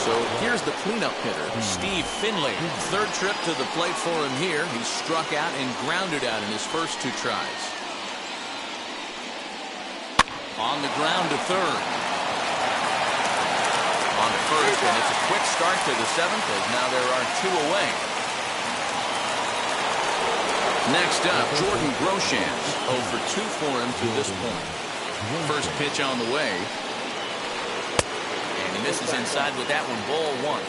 So here's the cleanup hitter, Steve Finley. Third trip to the plate for him here. He struck out and grounded out in his first 2 tries. On the ground to third. On to first, and it's a quick start to the 7th as now there are 2 away. Next up, Jordan Groshans. 0 for 2 for him to this point. First pitch on the way. And he misses inside with that one, ball 1.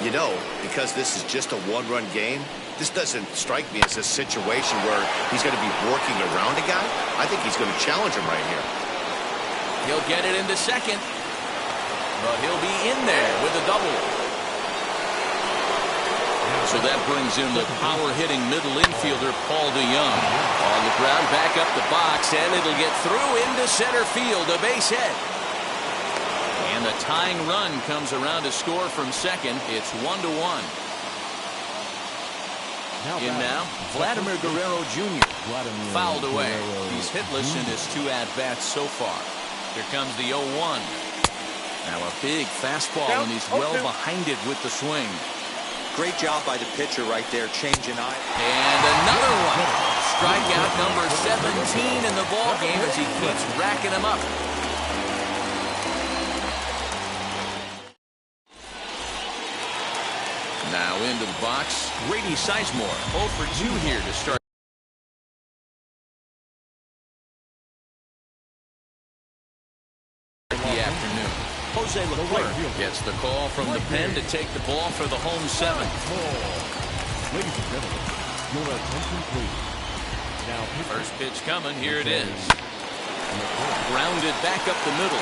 You know, because this is just a 1-run game, this doesn't strike me as a situation where he's going to be working around a guy. I think he's going to challenge him right here. He'll get it into second, but he'll be in there with a double. So that brings in the power-hitting middle infielder, Paul DeJong. On the ground, back up the box, and it'll get through into center field, a base hit. And And the tying run comes around to score from second. It's 1-1. In now, Vladimir Guerrero Jr. Fouled away. He's hitless in his 2 at-bats so far. Here comes the 0-1. Now a big fastball, and he's well behind it with the swing. Great job by the pitcher right there, changing eye. And another one. Strikeout number 17 in the ball game as he keeps racking them up. Now into the box, Grady Sizemore, 0 for 2 here to start the afternoon. Jose Leclerc gets the call from the pen to take the ball for the home 7th. Ladies and gentlemen, your attention please. Now, First pitch coming, here it is. Grounded back up the middle.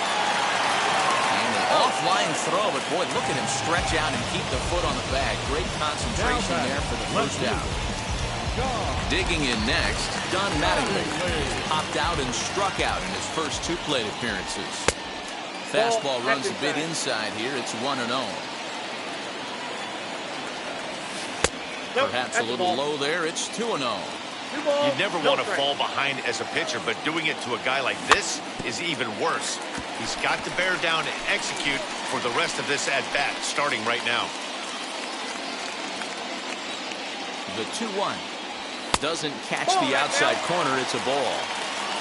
And an offline throw, but boy, look at him stretch out and keep the foot on the bag. Great concentration there for the first out. Digging in next, Don Mattingly popped out and struck out in his first 2 plate appearances. Fastball runs a bit inside here. It's 1-0. Perhaps a little low there. It's 2-0. You never want to fall behind as a pitcher, but doing it to a guy like this is even worse. He's got to bear down and execute for the rest of this at-bat, starting right now. The 2-1 doesn't catch the outside corner. It's a ball.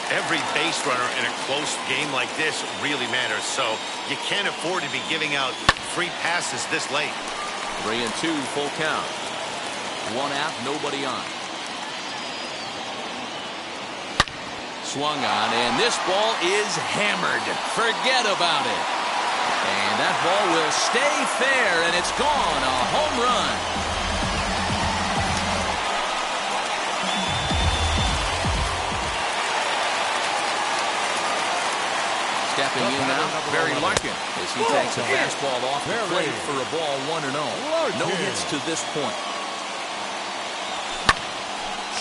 Every base runner in a close game like this really matters, so you can't afford to be giving out free passes this late. 3-2, full count. 1 out, nobody on. Swung on, and this ball is hammered. Forget about it. And that ball will stay fair, and it's gone. A home run. Stepping in now, Barry Larkin, as he takes a fastball off the plate for a ball 1-0. No hits to this point.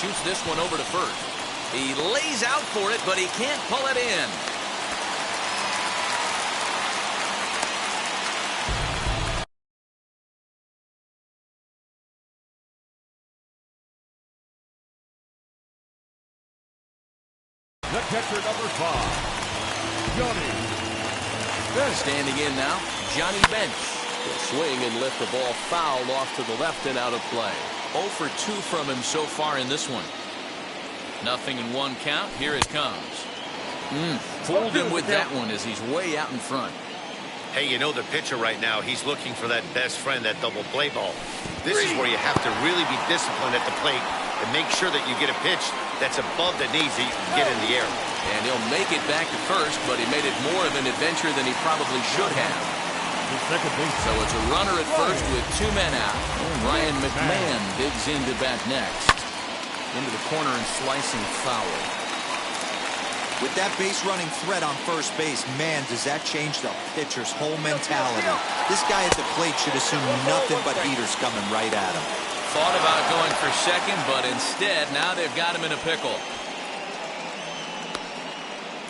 Shoots this one over to first. He lays out for it, but he can't pull it in. The catcher number 5. Johnny. Standing in now, Johnny Bench. Will swing and lift the ball foul off to the left and out of play. 0 for 2 from him so far in this one. Nothing in 1 count. Here it comes. Fooled him with that one as he's way out in front. Hey, you know the pitcher right now, he's looking for that best friend, that double play ball. This is where you have to really be disciplined at the plate and make sure that you get a pitch that's above the knees that you can get in the air. And he'll make it back to first, but he made it more of an adventure than he probably should have. So it's a runner at first with 2 men out. Ryan McMahon digs in to bat next. Into the corner and slicing foul. With that base running threat on first base, man, does that change the pitcher's whole mentality. This guy at the plate should assume nothing but heaters coming right at him. Thought about going for second, but instead, now they've got him in a pickle.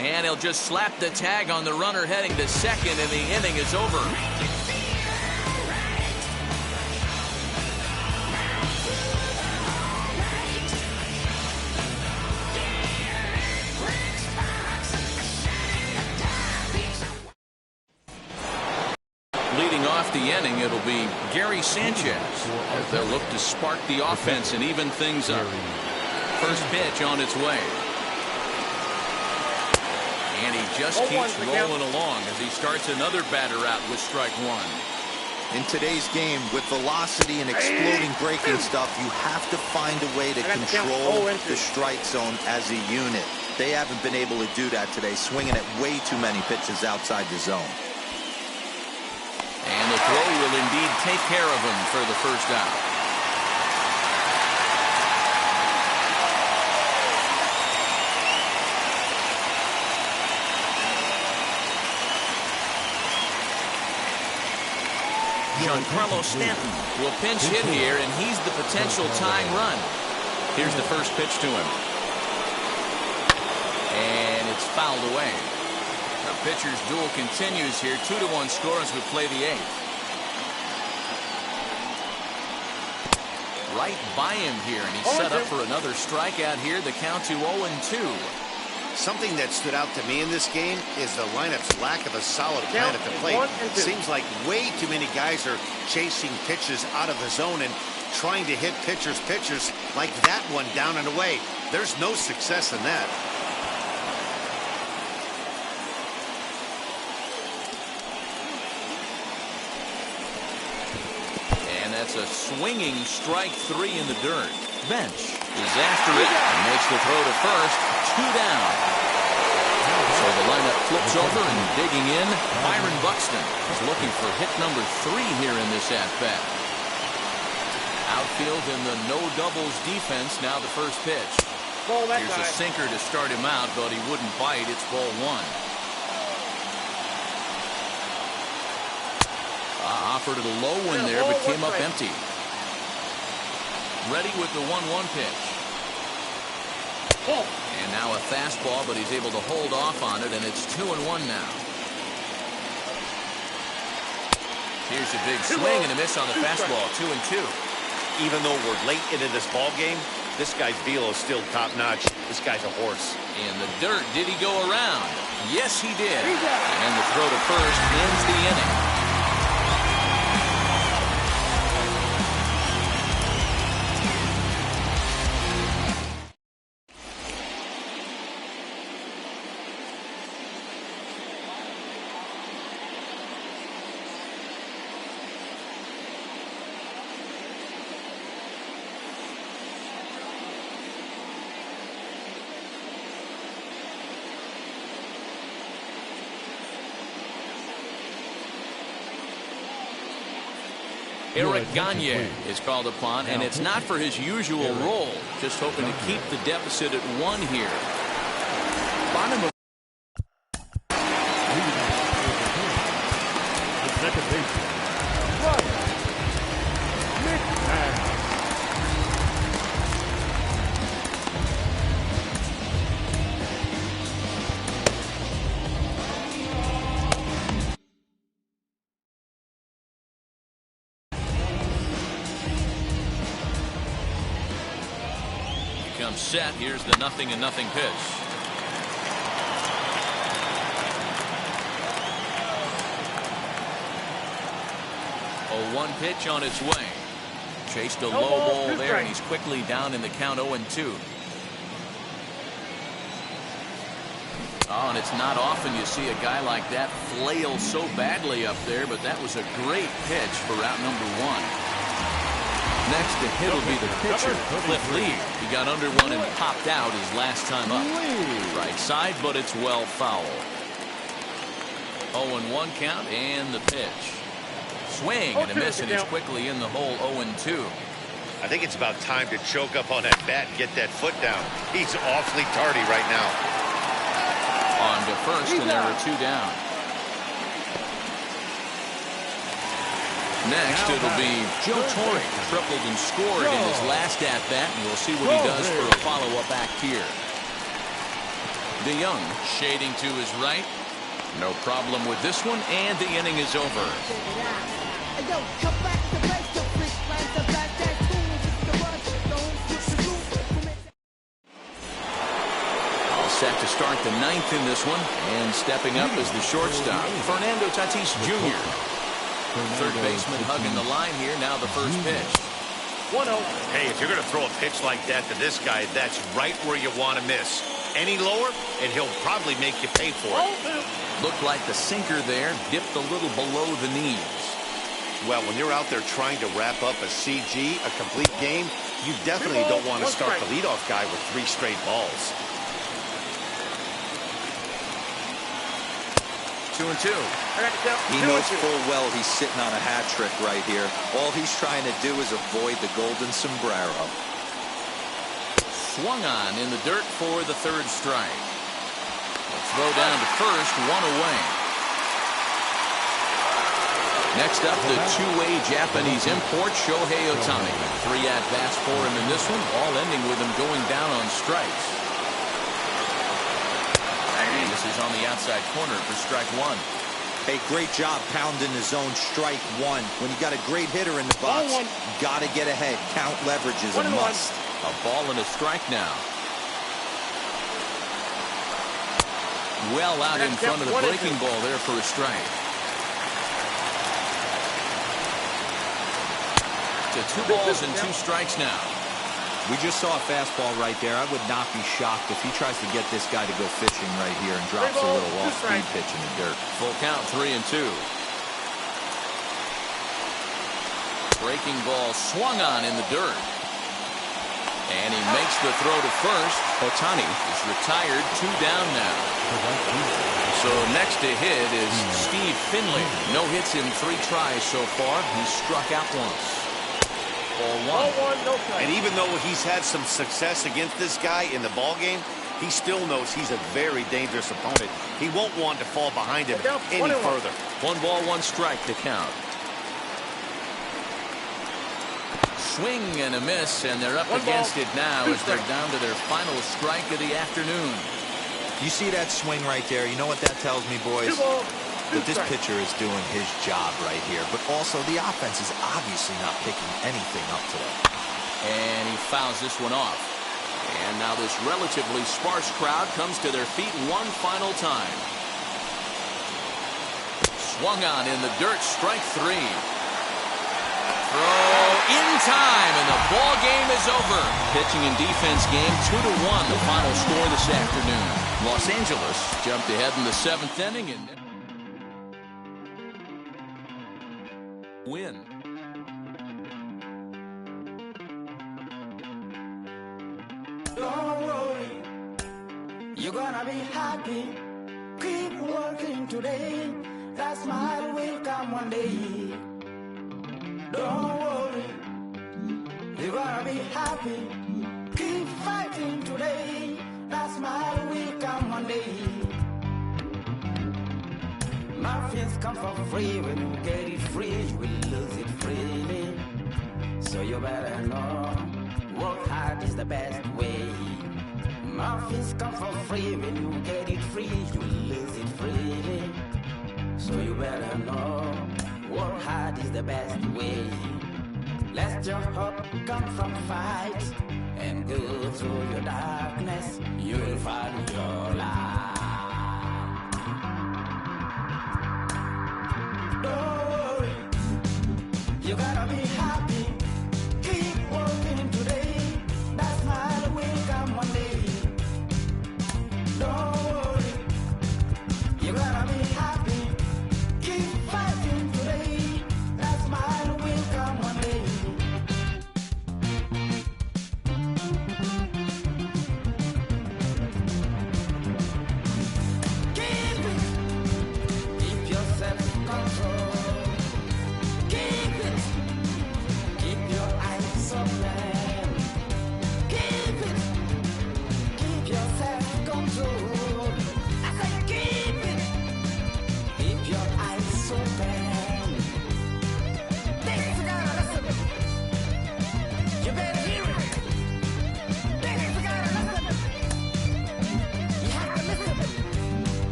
And he'll just slap the tag on the runner heading to second, and the inning is over. Leading off the inning, it'll be Gary Sanchez as they'll look to spark the offense and even things up. First pitch on its way. And he just keeps rolling along as he starts another batter out with strike 1. In today's game, with velocity and exploding breaking stuff, you have to find a way to control the strike zone as a unit. They haven't been able to do that today, swinging at way too many pitches outside the zone. And the throw will indeed take care of him for the first out. Giancarlo Stanton will pinch hit here, and he's the potential tying run. Here's the first pitch to him. And it's fouled away. A pitchers duel continues here. 2-1 score as we play the 8th. Right by him here, and he's set up for another strikeout here. The count to 0-2. Something that stood out to me in this game is the lineup's lack of a solid plan at the plate. Seems like way too many guys are chasing pitches out of the zone and trying to hit pitchers like that one down and away. There's no success in that. And that's a swinging strike 3 in the dirt. Bench is after it and makes the throw to first. 2 down. So the lineup flips over and digging in. Byron Buxton is looking for hit number 3 here in this at-bat. Outfield in the no doubles defense. Now the first pitch. Here's a sinker to start him out, but he wouldn't bite. It's ball 1. Offered it a low one there, but came up empty. Ready with the 1-1 pitch. And now a fastball, but he's able to hold off on it, and it's 2-1 now. Here's a big swing and a miss on the fastball. 2-2. Even though we're late into this ball game, this guy's velo is still top-notch. This guy's a horse. In the dirt, did he go around? Yes, he did. And the throw to first ends the inning. Eric Gagne is called upon, and it's not for his usual role. Just hoping to keep the deficit at 1 here. Bottom of the second baseman, Nick Madden. Set. Here's the 0-0 pitch. A 1 pitch on its way. Chased a low ball there, and he's quickly down in the count. 0-2. Oh, and it's not often you see a guy like that flail so badly up there, but that was a great pitch for out number 1. Next to hit will be the pitcher, Cliff Lee. He got under one and popped out his last time up. Right side, but it's well foul. 0-1 count and the pitch. Swing and a miss, and he's quickly in the hole. 0-2. I think it's about time to choke up on that bat and get that foot down. He's awfully tardy right now. On to first, and there are 2 down. Next, it'll be Joe Torre. Tripled and scored in his last at-bat, and we'll see what he does for a follow-up act here. DeYoung shading to his right. No problem with this one, and the inning is over. All set to start the 9th in this one, and stepping up is the shortstop, Fernando Tatis Jr. Third baseman hugging the line here. Now the first pitch. 1-0. Hey, if you're going to throw a pitch like that to this guy, that's right where you want to miss. Any lower, and he'll probably make you pay for it. Looked like the sinker there dipped a little below the knees. Well, when you're out there trying to wrap up a CG, a complete game, you definitely don't want to start the leadoff guy with 3 straight balls. 2-2. He knows full well he's sitting on a hat trick right here. All he's trying to do is avoid the golden sombrero. Swung on in the dirt for the 3rd strike. A throw down to first, 1 away. Next up, the 2-way Japanese import, Shohei Ohtani. 3 at-bats for him in this one, all ending with him going down on strikes. Misses on the outside corner for strike one. Hey, great job pounding the zone, strike one. When you got a great hitter in the box, got to get ahead. Count leverage is a must. A ball and a strike now. Well out in front of the breaking ball there for a strike. To 2 balls and 2 strikes now. We just saw a fastball right there. I would not be shocked if he tries to get this guy to go fishing right here and drops a little off-speed pitch in the dirt. Full count, 3-2. Breaking ball swung on in the dirt. And he makes the throw to first. Ohtani is retired, 2 down now. So next to hit is Steve Finley. No hits in 3 tries so far. He's struck out once. Ball one. And even though he's had some success against this guy in the ball game, he still knows he's a very dangerous opponent. He won't want to fall behind him any further. 1 ball, 1 strike to count. Swing and a miss, and they're up against it now as they're down to their final strike of the afternoon. You see that swing right there? You know what that tells me, boys? That this pitcher is doing his job right here, but also the offense is obviously not picking anything up today. And he fouls this one off. And now this relatively sparse crowd comes to their feet one final time. Swung on in the dirt, strike 3. Throw in time, and the ball game is over. Pitching and defense game 2-1, the final score this afternoon. Los Angeles jumped ahead in the 7th inning and win. Don't worry, you're gonna be happy. Keep working today. That smile will come one day. Don't worry, you're gonna be happy. Keep fighting today. That smile will come one day. Nothing's come for free. When you get it free, you will lose it freely. So you better know, work hard is the best way. Nothing's come for free. When you get it free, you will lose it freely. So you better know, work hard is the best way. Let your hope come from fight and go through your darkness. You'll find your light. Don't worry, you gotta be happy. Keep working today. That smile will come one day. Don't worry, you gotta be happy. Keep fighting today. That smile will come one day. Keep your self-control. Keep it. Keep your eyes open. Keep it. Keep your self-control.